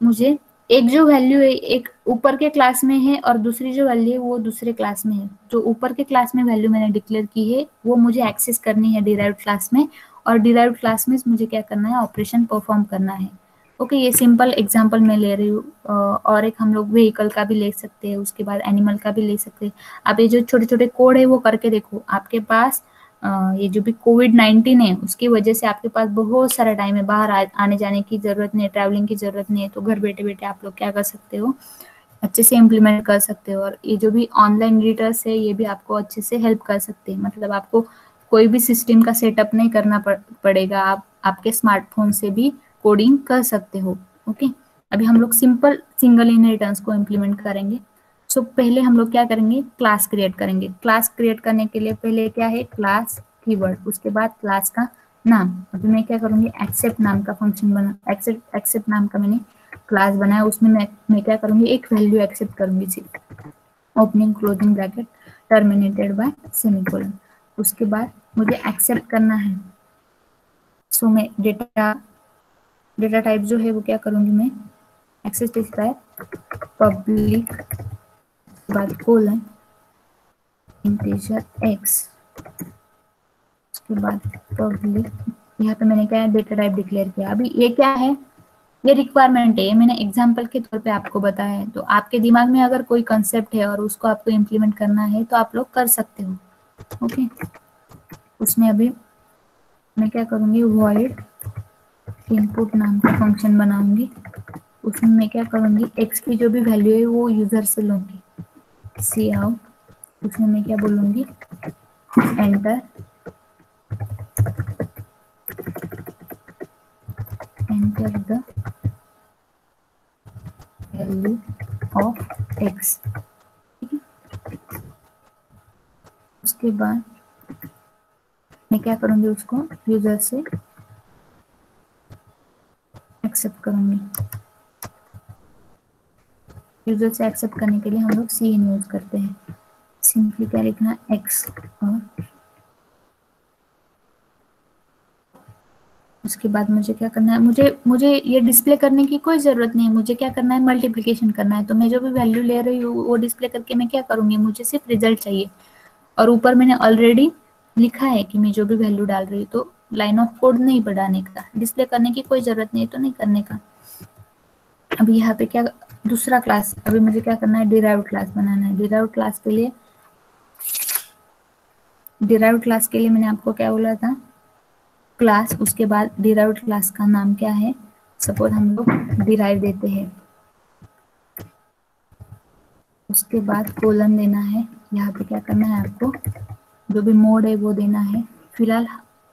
B: मुझे एक जो वैल्यू है एक ऊपर के क्लास में है और दूसरी जो वैल्यू है वो दूसरे क्लास में है। जो ऊपर के क्लास में वैल्यू मैंने डिक्लेयर की है वो मुझे एक्सेस करनी है डिराइव्ड क्लास में, और डिराइव्ड क्लास में मुझे क्या करना है, ऑपरेशन परफॉर्म करना है। ओके, ये सिंपल एग्जांपल मैं ले रही हूँ। और एक हम लोग व्हीकल का भी ले सकते हैं, उसके बाद एनिमल का भी ले सकते हैं। आप ये जो छोटे छोटे कोड है वो करके देखो। आपके पास ये जो भी कोविड-19 है उसकी वजह से आपके पास बहुत सारा टाइम है, बाहर आने जाने की जरूरत नहीं है, ट्रैवलिंग की जरूरत नहीं है। तो घर बैठे बैठे आप लोग क्या कर सकते हो, अच्छे से इम्प्लीमेंट कर सकते हो। और ये जो भी ऑनलाइन एडिटर्स है ये भी आपको अच्छे से हेल्प कर सकते हैं। मतलब आपको कोई भी सिस्टम का सेटअप नहीं करना पड़ेगा, आप आपके स्मार्टफोन से भी कोडिंग कर सकते हो। ओके, अभी हम लोग सिंपल सिंगल इनहेरिटेंस को इम्प्लीमेंट करेंगे। सो पहले हम लोग क्या करेंगे, क्लास क्रिएट करेंगे। क्लास क्रिएट करने के लिए पहले क्या है, क्लास कीवर्ड, उसके बाद क्लास का नाम। अभी मैं क्या करूंगी, एक्सेप्ट नाम का फंक्शन बना, एक्सेप्ट नाम का मैंने क्लास बनाया। उसमें मैं क्या करूंगी, एक वैल्यू एक्सेप्ट करूंगी सिर्फ, opening closing bracket terminated bye semicolon. उसके बाद मुझे एक्सेप्ट करना है। सो मैं डेटा टाइप जो है वो क्या करूंगी, मैं एक्सेस स्पेसिफायर पब्लिक, बाद कोलन इंटीजर x, उसके बाद पब्लिक, यहाँ पे मैंने क्या है, डेटा टाइप डिक्लेयर किया। अभी ये क्या है, ये रिक्वायरमेंट है, ये मैंने एग्जांपल के तौर पे आपको बताया है। तो आपके दिमाग में अगर कोई कंसेप्ट है और उसको आपको इम्प्लीमेंट करना है तो आप लोग कर सकते हो। ओके, उसमें अभी मैं क्या करूंगी, वॉइड इनपुट नाम का फंक्शन बनाऊंगी। उसमें मैं क्या करूंगी, x की जो भी वैल्यू है वो यूजर से लूंगी, सी आउट। उसमें मैं क्या बोलूंगी, enter the value of x। उसके बाद मैं क्या करूंगी, उसको यूजर से एक्सेप्ट करूंगी। यूजर से एक्सेप्ट करने के लिए हम लोग सी इन यूज करते हैं। सिंपली क्या लिखना, x, और उसके बाद मुझे क्या करना है, मुझे ये डिस्प्ले करने की कोई जरूरत नहीं है। मुझे क्या करना है, मल्टीप्लिकेशन करना है। तो मैं जो भी वैल्यू ले रही हूँ वो डिस्प्ले करके मैं क्या करूंगी, मुझे सिर्फ रिजल्ट चाहिए। और ऊपर मैंने ऑलरेडी लिखा है कि मैं जो भी वैल्यू डाल रही हूँ, तो लाइन ऑफ कोड नहीं बढ़ाने का, डिस्प्ले करने की कोई जरूरत नहीं है तो नहीं करने का। अभी यहाँ पे क्या, दूसरा क्लास, अभी मुझे क्या करना है, डिराइव्ड क्लास बनाना है। डिराइव्ड क्लास के लिए मैंने आपको क्या बोला था, क्लास, उसके बाद डिराइव्ड क्लास का नाम क्या है, सपोज हम लोग डिराइव देते हैं। उसके बाद कोलन देना है। यहाँ पे क्या करना है, आपको जो भी मोड है वो देना है। फिलहाल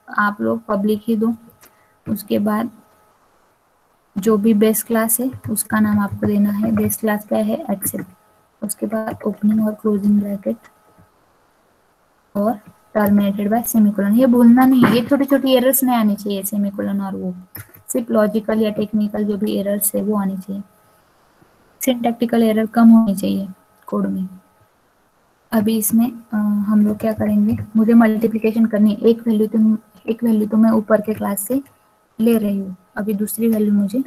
B: आप लोग पब्लिक ही दो। उसके बाद जो भी बेस क्लास है उसका नाम आपको देना है। बेस क्लास क्या है, एक्सेप्ट। उसके बाद ओपनिंग और क्लोजिंग ब्रैकेट और टर्मिनेटेड बाय सेमीकोलन। ये भूलना नहीं है, ये छोटी छोटी एरर्स नहीं आनी चाहिए सेमीकोलन और वो, सिर्फ लॉजिकल या टेक्निकल जो भी एरर्स है वो आनी चाहिए। सिंटैक्टिकल एरर कम होनी चाहिए कोड में। अभी इसमें हम लोग क्या करेंगे, मुझे मल्टीप्लिकेशन करनी है। एक वैल्यू तो मैं ऊपर के क्लास से ले रही हूँ। अभी दूसरी वैल्यू मुझे,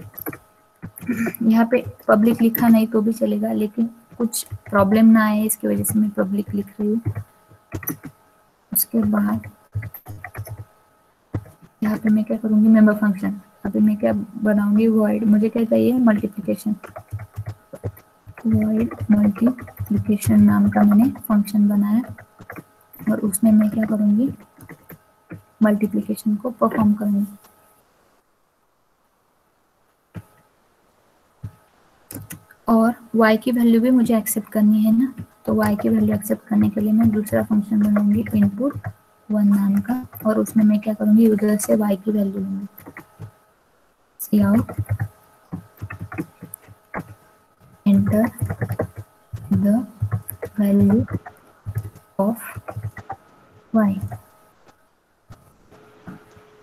B: यहाँ पे पब्लिक लिखा नहीं तो भी चलेगा, लेकिन कुछ प्रॉब्लम ना आए इसकी वजह से मैं पब्लिक लिख रही हूँ। उसके बाद यहाँ पे मैं क्या करूँगी, मेंबर फंक्शन। अभी मैं क्या बनाऊंगी, वॉइड, मुझे क्या चाहिए, मल्टीप्लिकेशन। वॉइड मल्टीप्लिकेशन नाम का मैंने फंक्शन बनाया और उसमें मैं क्या करूँगी, मल्टीप्लिकेशन को परफॉर्म करूँगी। और y की वैल्यू भी मुझे एक्सेप्ट करनी है ना, तो y की वैल्यू एक्सेप्ट करने के लिए मैं दूसरा फंक्शन बनाऊंगी इनपुट वन नाम का, और उसमें मैं क्या करूंगी, यूजर से y की वैल्यू लूंगी, C out enter the value of y.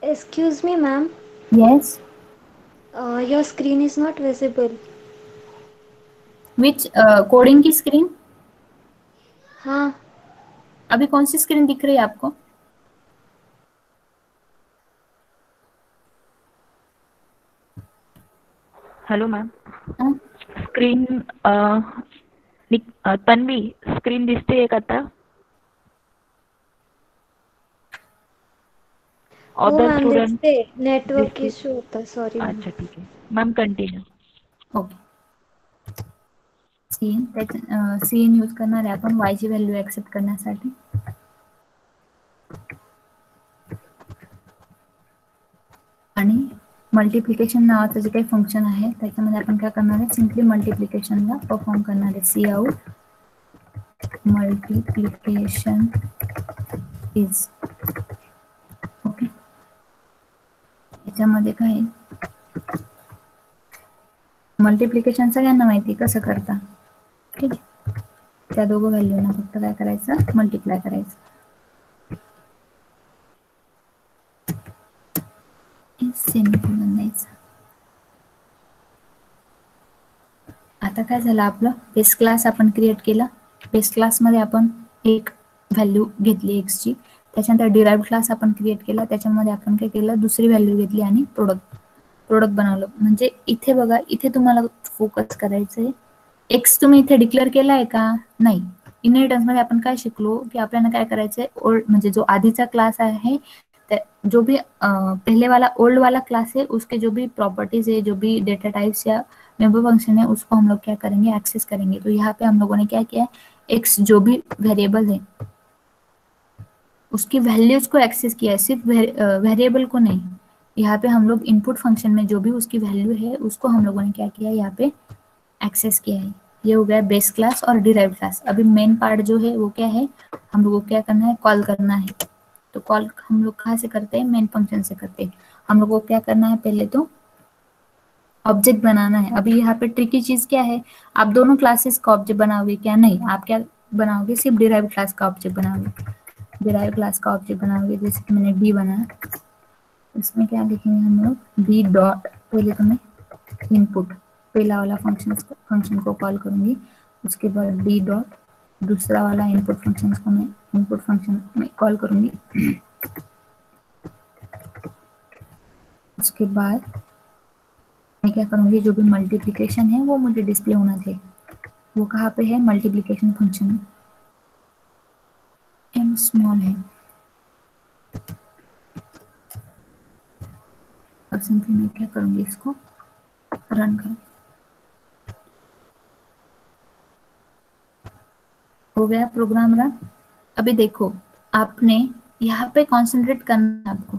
E: Excuse me, ma'am.
B: Yes.
E: Your screen is not visible.
B: Which coding की स्क्रीन?
E: हाँ.
B: अभी कौन सी स्क्रीन दिख रही है आपको?
A: Hello ma'am.
B: हाँ?
A: स्क्रीन तन्वी स्क्रीन दिसते का आता?
E: हो
A: अदर
E: मॅम
A: स्टुडंट
E: दिसते, नेटवर्क इश्यू होता, सॉरी मॅम.
A: अच्छा ठीक आहे ma'am, continue.
B: Okay. Cin use करणार आहे आपण y ची व्हॅल्यू एक्सेप्ट करण्यासाठी. आणि मल्टिप्लिकेशन नावाचं जे काही फंक्शन आहे त्याच्यामध्ये आपण काय करणार आहे, सिम्पली मल्टिप्लिकेशनला परफॉर्म करणार आहे. C out multiplication is. Okay. याच्यामध्ये काय मल्टिप्लिकेशन सगळ्यांना माहिती कसं करता, ठीक आहे. त्या दोघं व्हॅल्यूना फक्त काय करायचं, मल्टिप्लाय करायचं. सेमीकोलन द्यायचं. आता काय झालं, आपलं बेस क्लास आपण क्रिएट केला. बेस क्लासमध्ये आपण एक व्हॅल्यू घेतली एक्सची, त्याच्यानंतर डिराइव्ड क्लास आपण क्रिएट केला, त्याच्यामध्ये आपण काय केलं, दुसरी व्हॅल्यू घेतली आणि प्रोडक्ट बनवलं. म्हणजे इथे बघा, इथे तुम्हाला फोकस करायचं आहे. एक्स तुम्ही इथे डिक्लेअर केला आहे का? नाही. इनहेरिटन्स मध्ये आपण काय शिकलो की आपल्याला काय करायचंय, ओल्ड म्हणजे जो आधीचा क्लास आहे, जो भी पहले वाला ओल्ड वाला क्लास है, उसके जो भी प्रॉपर्टीज है, जो भी डेटा टाइप्स या मेंबर फंक्शन है, उसको हम लोग क्या करेंगे, एक्सेस करेंगे. तो यहाँ पे हम लोगों ने क्या किया, एक्स जो भी वेरिएबल है उसकी वैल्यूज को एक्सेस किया है, सिर्फ वेरिएबल को नहीं. यहाँ पे हम लोग इनपुट फंक्शन में जो भी उसकी वैल्यू है उसको हम लोगों ने क्या किया, यहाँ पे एक्सेस किया है. ये हो गया बेस क्लास और डिराइव्ड क्लास. अभी मेन पार्ट जो है वो क्या है, हम लोगों को क्या करना है, कॉल करना है. तो कॉल हम लोग कहाँ से करते हैं, मेन फंक्शन से करते हैं. हम लोग को क्या करना है, पहले तो ऑब्जेक्ट बनाना है. अभी यहाँ पे ट्रिकी चीज क्या है, आप दोनों क्लासेस का ऑब्जेक्ट बनाओगे क्या? नहीं, आप क्या बनाओगे, सिर्फ डिराइव क्लास का ऑब्जेक्ट बनाओगे. डिराइव क्लास का ऑब्जेक्ट बनाओगे, जैसे कि मैंने डी बनाया, इसमें क्या लिखेंगे हम लोग, डी डॉट, पहले तो मैं इनपुट पहला वाला फंक्शन को कॉल करूंगी, उसके बाद डी डॉट दूसरा वाला इनपुट फंक्शन को मैं इनपुट फंक्शन में कॉल करूंगी. उसके बाद मैं क्या करूंगी, जो भी मल्टीप्लिकेशन है वो मुझे डिस्प्ले होना चाहिए. वो कहाँ पे है, मल्टीप्लिकेशन फंक्शन में, एम स्मॉल है. और सिंपली मैं क्या करूंगी, इसको रन करूंगी. हो गया प्रोग्राम रन. अभी देखो, आपने यहाँ पे कॉन्सेंट्रेट करना है आपको.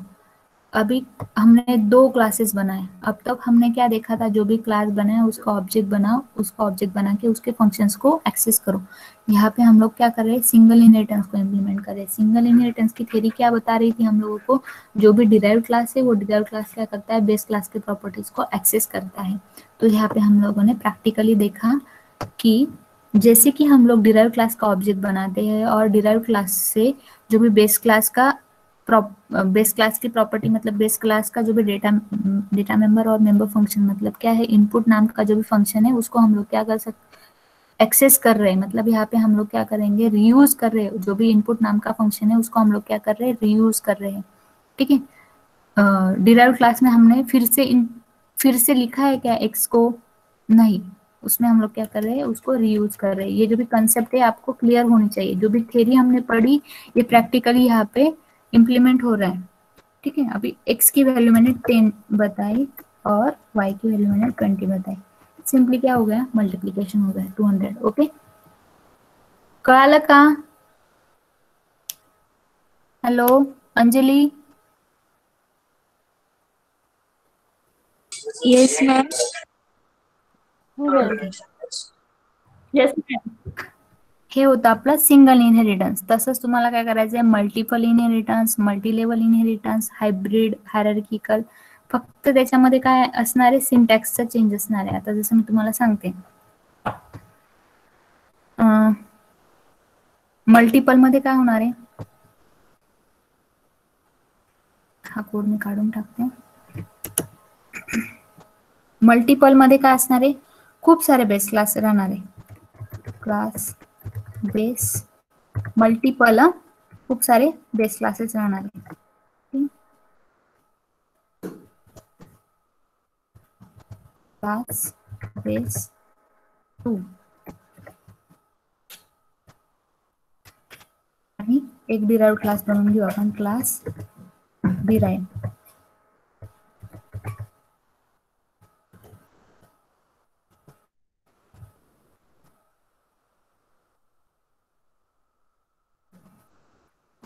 B: अभी हमने दो क्लासेस बनाए. अब तक हमने क्या देखा था, जो भी क्लास बनाए उसका ऑब्जेक्ट बनाओ, उसका ऑब्जेक्ट बना के उसके फंक्शंस को एक्सेस करो. यहाँ पे हम लोग क्या कर रहे हैं, सिंगल इनहेरिटेंस को इम्प्लीमेंट कर रहे हैं. सिंगल इनहेरिटेंस की थ्योरी क्या बता रही थी हम लोगों को, जो भी डिराइव्ड क्लास है वो डिराइव्ड क्लास क्या करता है, बेस क्लास के प्रॉपर्टीज को एक्सेस करता है. तो यहाँ पे हम लोगों ने प्रैक्टिकली देखा कि जैसे कि हम लोग डिराइव्ड क्लास का ऑब्जेक्ट बनाते हैं और डिराइव्ड क्लास से जो भी बेस क्लास का बेस क्लास की प्रॉपर्टी, मतलब बेस क्लास का जो भी डेटा मेंबर और मेंबर फंक्शन, मतलब क्या है, इनपुट नाम का जो भी फंक्शन है उसको हम लोग क्या कर सकते, एक्सेस कर रहे हैं. मतलब यहाँ पे हम लोग क्या करेंगे, रीयूज कर रहे हैं. जो भी इनपुट नाम का फंक्शन है उसको हम लोग क्या कर रहे हैं, रीयूज कर रहे हैं. ठीक है. डिराइव्ड क्लास में हमने फिर से लिखा है क्या एक्स को? नहीं, उसमें हम लोग क्या कर रहे हैं, उसको रीयूज कर रहे हैं. ये जो भी कंसेप्ट है आपको क्लियर होनी चाहिए. जो भी थ्योरी हमने पढ़ी ये प्रैक्टिकली यहाँ पे इम्प्लीमेंट हो रहा है. ठीक है. अभी x की वैल्यू मैंने 10 बताई और y की वैल्यू मैंने 20 बताई. सिंपली क्या हो गया, मल्टीप्लीकेशन हो गया 200. ओके, कळालं का? Hello Anjali.
D: Yes, ma'am.
B: Okay.
A: Yes.
B: हे होतं आपलं सिंगल इनहेरिटन्स. तसंच तुम्हाला काय करायचं आहे, multiple inheritance, multi level inheritance, hybrid, hierarchical. फक्त त्याच्यामध्ये काय असणार आहे, सिंटॅक्सचा चेंज असणार आहे. आता जसं मी तुम्हाला सांगते, मल्टिपल मध्ये काय होणार आहे, हा कोड मी काढून टाकते. मल्टिपल मध्ये काय असणार आहे, खूप सारे बेस क्लास राहणार आहे. क्लास बेस मल्टिपल, खूप सारे बेस क्लासेस राहणार आहे. क्लास बेस 2 आणि एक डिराइव्ड क्लास बनवून घेऊ आपण, क्लास डिराइव्ड.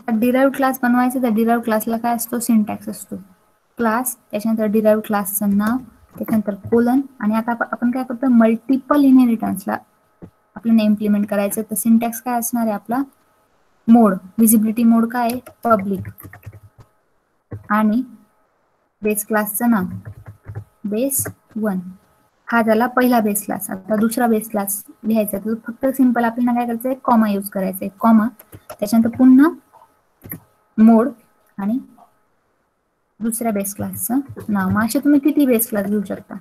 B: डिराइव्ड क्लास बनवायचं, तर डिराइव्ड क्लासला काय असतो, सिंटॅक्स असतो. क्लास, त्याच्यानंतर डिराइव्ड क्लासचं नाव, त्याच्यानंतर कोलन. आणि आता आपण काय करतो, मल्टिपल इनहेरिटन्सला आपल्याला इम्प्लिमेंट करायचं. तर सिंटॅक्स काय असणार आहे आपला, मोड, विजिबिलिटी मोड काय आहे, पब्लिक. आणि बेस क्लासचं नाव बेस 1, हा झाला पहिला बेस क्लास. आता दुसरा बेस क्लास लिहायचा, तर फक्त सिंपल आपल्याला काय करायचं आहे, कॉमा यूज करायचा आहे, कॉमा, त्याच्यानंतर पुन्हा मोड आणि दुसऱ्या बेस क्लासचं नाव. मग असे तुम्ही किती बेस क्लास घेऊ शकता.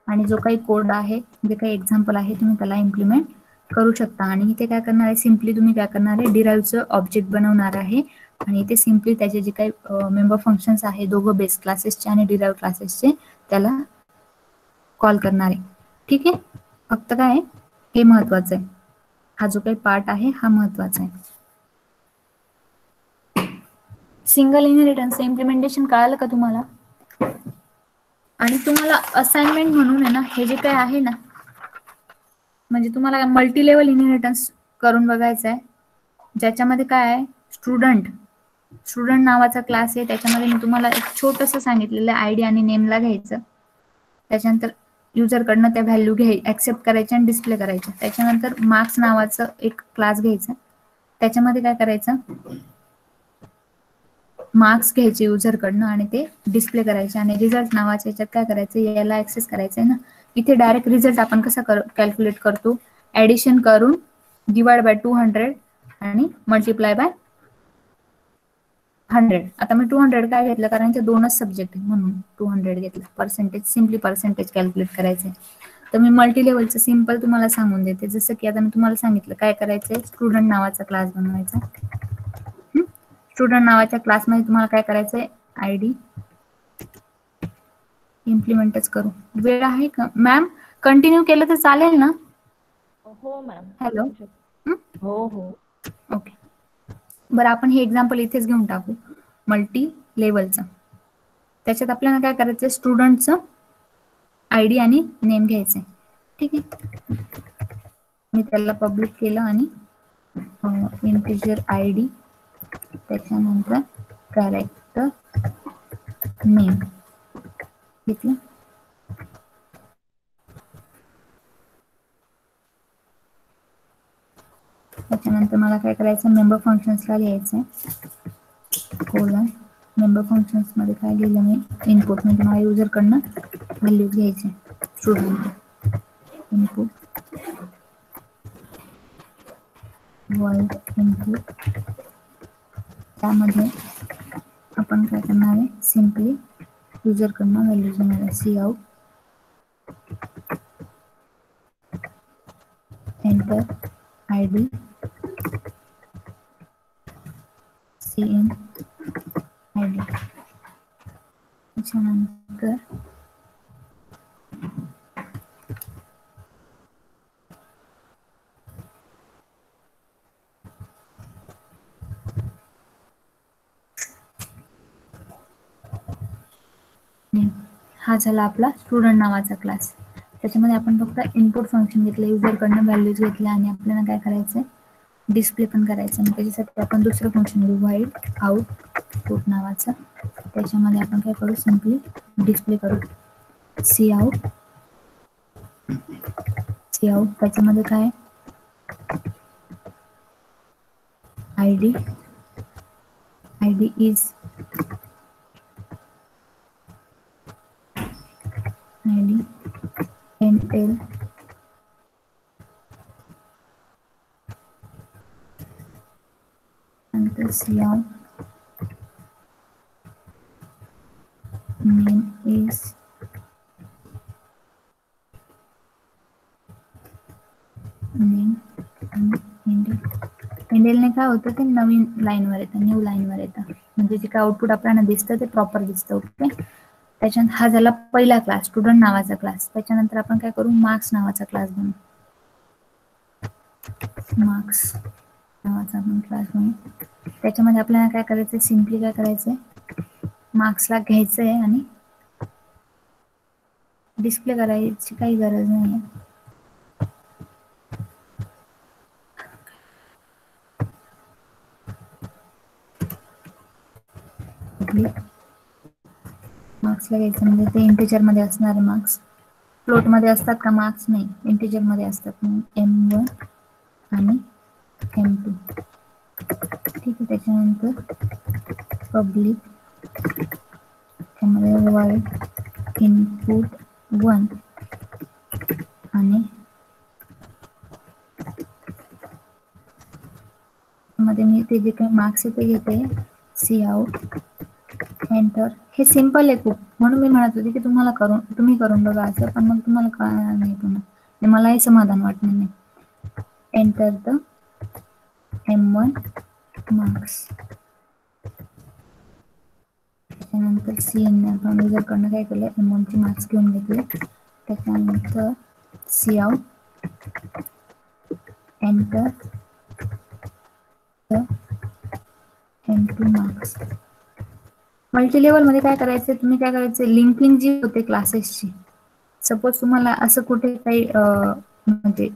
B: आणि जो काही कोड आहे, जे काही एक्झाम्पल आहे, तुम्ही त्याला इम्प्लिमेंट करू शकता. आणि इथे काय करणार आहे, सिम्पली तुम्ही काय करणार आहे, डिराइव्हचं ऑब्जेक्ट बनवणार आहे. आणि इथे सिम्पली त्याचे जे काही मेंबर फंक्शन्स आहे, दोघं बेस क्लासेसचे आणि डिराइव्ह क्लासेसचे, त्याला कॉल करणार आहे. ठीक आहे. फक्त काय आहे, हे महत्वाचं आहे, हा जो काही पार्ट आहे हा महत्वाचा आहे. सिंगल इनहेरिटन्सचं इम्प्लिमेंटेशन कळालं का तुम्हाला. आणि तुम्हाला असाइनमेंट म्हणून आहे ना, हे जे काय आहे ना, म्हणजे तुम्हाला मल्टी लेवल इनहेरिटन्स करून बघायचं आहे, ज्याच्यामध्ये काय आहे, स्टुडंट नावाचा क्लास आहे. त्याच्यामध्ये मी तुम्हाला एक छोटंसं सांगितलेलं आयडी आणि नेमला घ्यायचं. त्याच्यानंतर युजरकडनं त्या व्हॅल्यू ऍक्सेप्ट करायच्या आणि डिस्प्ले करायच्या. त्याच्यानंतर मार्क्स नावाचं एक क्लास घ्यायचं. त्याच्यामध्ये काय करायचं, मार्क्स घ्यायचे युजरकडनं आणि ते डिस्प्ले करायचे. आणि रिझल्ट नावाच्या याच्यात काय करायचं, याला ऍक्सेस करायचं आहे ना. इथे डायरेक्ट रिझल्ट आपण कसा कॅल्क्युलेट करतो, ऍडिशन करून डिवाइड बाय 200 आणि मल्टिप्लाय बाय 100. आता मी 200 काय घेतलं, कारण ते दोनच सब्जेक्ट आहे म्हणून 200 घेतलं. पर्सेंटेज, सिम्पली पर्सेंटेज कॅल्क्युलेट करायचे. तर मी मल्टी लेवलचं सिम्पल तुम्हाला सांगून देते. जसं की आता मी तुम्हाला सांगितलं काय करायचंय, स्टुडंट नावाचा क्लास बनवायचा. स्टुडंट नावाच्या क्लासमध्ये तुम्हाला काय करायचंय, आयडी इम्प्लिमेंटच करू. वेळ आहे का मॅम, कंटिन्यू केलं तर चालेल ना.
A: हो मॅम.
B: हॅलो.
A: हो हो.
B: ओके, बरं आपण हे एक्झाम्पल इथेच घेऊन टाकू, मल्टी लेवलचं. त्याच्यात आपल्याला काय करायचं, स्टुडंटचं आयडी आणि नेम घ्यायचंय. ठीक आहे. मी त्याला पब्लिक केलं आणि इंटिजर आयडी, त्याच्यानंतर कॅरेक्टर नेम घेतलं. त्याच्यानंतर मला काय करायचं, मेंबर फंक्शन्सला लिहायचंय, कोलन. मेंबर फंक्शन्स मध्ये काय लिहिलं मी, इनपुट म्हणजे मला युजरकडनं व्हॅल्यू घ्यायचे, स्टुडंट इनपुट, वर्ल्ड इनपुट. त्यामध्ये आपण काय करणार आहे, सिम्पली युजरकडनं व्हॅल्यू घेणार आहे, C out, enter ID, C in ID. त्याच्यानंतर हा झाला आपला स्टुडंट नावाचा क्लास. त्याच्यामध्ये आपण फक्त इनपुट फंक्शन घेतलं, युजरकडनं व्हॅल्यूज घेतल्या आणि आपल्याला काय करायचंय, डिस्प्ले पण करायचं. आणि त्याच्यासाठी आपण दुसरं फंक्शन घेऊ, व्हाईट आउटपुट नावाचं. त्याच्यामध्ये आपण काय करू, सिम्पली डिस्प्ले करू, सी आउट सी आउट त्याच्यामध्ये काय ID is ID and L नंतर सी आउट नेम इज नेम एंडेलने काय होतं ते नवीन लाईनवर येतं, न्यू लाईनवर येतं, म्हणजे जे काय आउटपुट आपल्याला दिसतं ते प्रॉपर दिसतं. ओके, त्याच्यानंतर हा झाला पहिला क्लास, स्टुडंट नावाचा क्लास. त्याच्यानंतर आपण काय करू, मार्क्स नावाचा क्लास बनवू. मार्क्स नावाचा आपण क्लास बनवू. त्याच्यामध्ये आपल्याला काय करायचंय, सिम्पली काय करायचंय, मार्क्सला घ्यायचंय आणि डिस्प्ले करायची काही गरज नाही. मार्क्सला घ्यायचं म्हणजे ते इंटिजर मध्ये असणारे मार्क्स. फ्लोट मध्ये असतात का मार्क्स? नाही, इंटिजर मध्ये असतात. M1 आणि M2. ठीक आहे, त्याच्यानंतर पब्लिक त्यामध्ये void input 1 आणि मध्ये मी ते जे काही मार्क्स आहे ते घेते. सी आउट एंटर. हे सिंपल आहे खूप, म्हणून मी म्हणत होते की तुम्ही करून बघा असं, पण मग तुम्हाला कळणार नाही पुन्हा, मलाही समाधान वाटणार नाही. Enter the M1 marks. त्याच्यानंतर CN आपण युजरकडनं काय केलं, M1 चे मार्क्स घेऊन घेतले. त्याच्यानंतर C out enter the M2 marks. Multi level मध्ये काय करायचं, तुम्ही काय करायचं, लिंकिंग जी होते क्लासेसची, सपोज तुम्हाला असं कुठे काही म्हणजे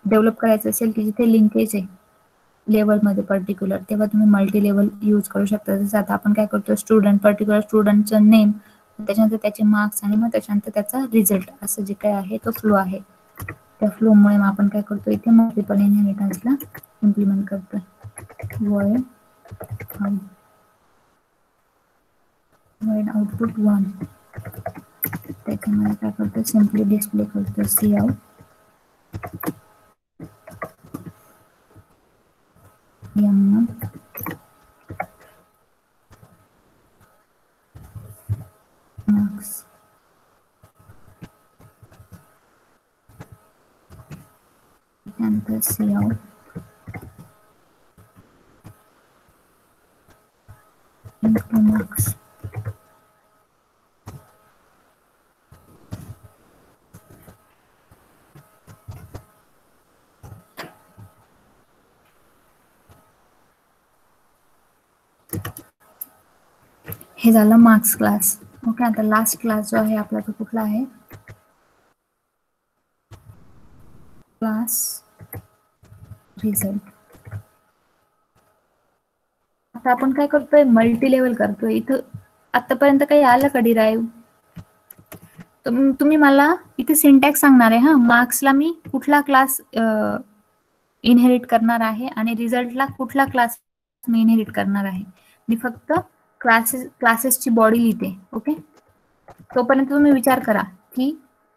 B: डेव्हलप करायचं असेल की जिथे लिंकेज आहे लेवलमध्ये पर्टिक्युलर, तेव्हा तुम्ही मल्टी लेवल यूज करू शकता. जसं आता आपण काय करतो, पर्टिक्युलर स्टुडंटचं नेम, त्याच्यानंतर त्याचे मार्क्स आणि मग त्याच्यानंतर त्याचा रिझल्ट, असं जे काय आहे तो फ्लो आहे. त्या फ्लोमुळे मग आपण काय करतो, इथे मल्टिपल इनहेरिटन्सला इम्प्लिमेंट करतोय. void output 1. त्याच्यामध्ये काय करतो, सिम्पली डिस्प्ले करतो सी आउट M1 मार्क्स. त्यानंतर सी आउट M2 मार्क्स. हे झालं मार्क्स क्लास. ओके, आता लास्ट क्लास जो आहे आपला तो कुठला आहे, क्लास रिझल्ट. आता आपण काय करतोय, मल्टी लेवल करतोय. इथं आतापर्यंत काही आलं का डिराईव्ह? तुम्ही मला इथे सिंटॅक्स सांगणार आहे. हा, मार्क्सला मी कुठला क्लास इनहेरिट करणार आहे आणि रिझल्टला कुठला क्लास मी इनहेरिट करणार आहे. मी फक्त क्लासेसची बॉडी लिहिते. ओके, तोपर्यंत तुम्ही विचार करा की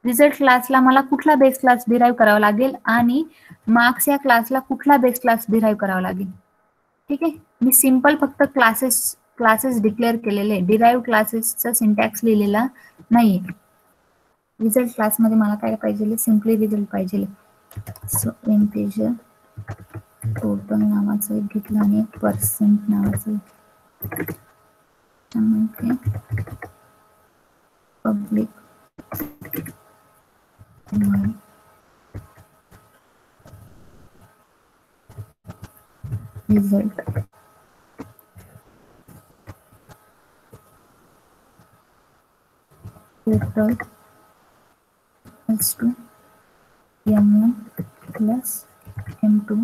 B: रिझल्ट क्लासला मला कुठला बेस क्लास डिराईव्ह करावा लागेल आणि मार्क्स या क्लासला कुठला बेस क्लास डिराईव्ह करावा लागेल. ठीक आहे, मी सिंपल फक्त क्लासेस डिक्लेअर केलेले, डिराईव्ह क्लासेसचा सिंटॅक्स लिहिलेला नाहीये. रिझल्ट क्लासमध्ये मला काय पाहिजे, सिम्पली रिझल्ट पाहिजे. सो इंटिजर टोटल नावाचं एक घेतलं आणि पर्सेंट नावाचं public result. Total to M1 plus M2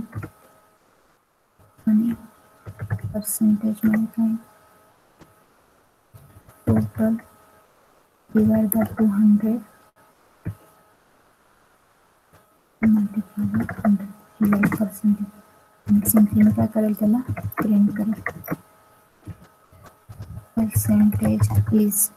B: आणि पर्सेंटेज मध्ये काय, टोटल डिवाइड बाय 200 सिंपली मी काय करेल त्याला प्रिंट करेल पर्सेंटेज प्लीज.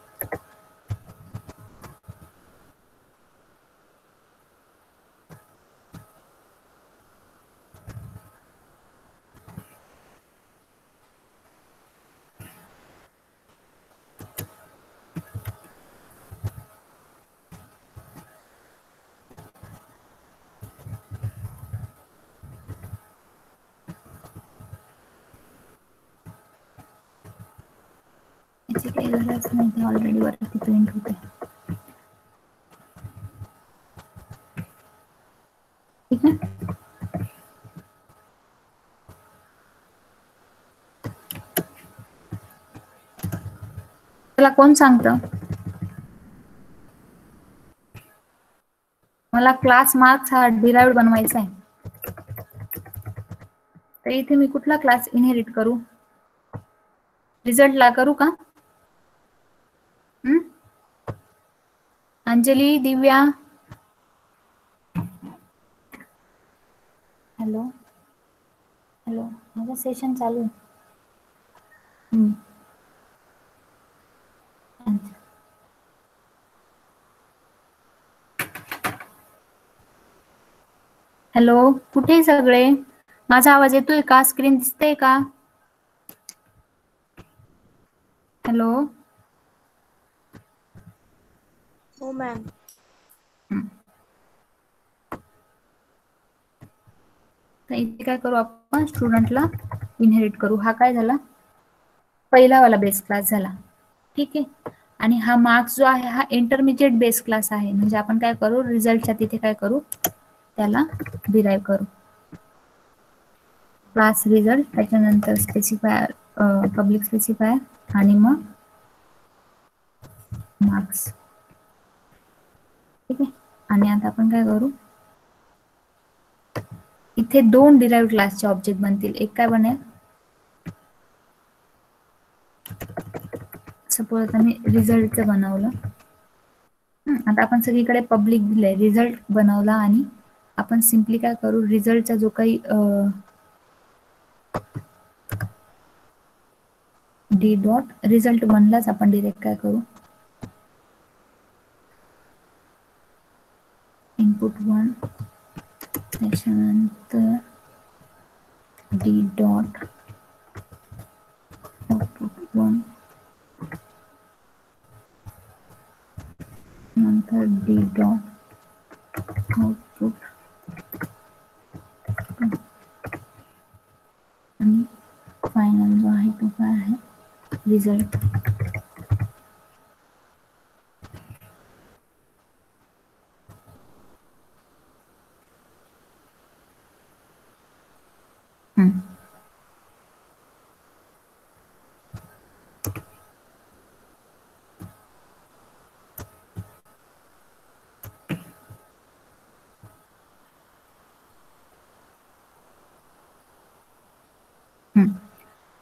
B: याची काही गरज नाही, ते ऑलरेडी वरती प्रिंट होते. ठीक आहे. त्याला कोण सांगतं? मला क्लास मार्क्स हा डिराइव्ड बनवायचा आहे. तर इथे मी कुठला क्लास इनहेरिट करू? रिझल्ट ला करू का? अंजली, दिव्या, हॅलो हॅलो, माझं सेशन चालू आहे. हॅलो, कुठे सगळे? माझा आवाज येतोय का? स्क्रीन दिसते का? हॅलो.
D: हो मॅम.
B: तर इथे काय करू आपण? स्टुडंटला इनहेरिट करू. हा काय झाला? पहिला वाला बेस क्लास झाला. ठीक आहे. आणि हा मार्क्स जो आहे हा इंटरमिजिएट बेस क्लास आहे. म्हणजे आपण काय करू? रिझल्टच्या तिथे काय करू? त्याला डिराइव्ह करू. क्लास रिझल्ट, त्याच्यानंतर स्पेसिफायर, पब्लिक स्पेसिफायर आणि मग मार्क्स. ठीक आहे. आणि आता आपण काय करू? इथे दोन डिराइव्ड क्लासचे ऑब्जेक्ट बनतील. एक काय बनेल? सपोज आता मी रिझल्टचं बनवलं. आता आपण सगळीकडे पब्लिक दिलंय, रिझल्ट बनवला आणि आपण सिम्पली काय करू? रिझल्टचा जो काही डी डॉट रिझल्ट बनलाच आपण डिरेक्ट काय करू? इनपुट 1 त्याच्यानंतर डी डॉट आउटपुट 1 नंतर डी डॉट आउटपुट आणि फायनल जो आहे तो काय आहे? रिझल्ट.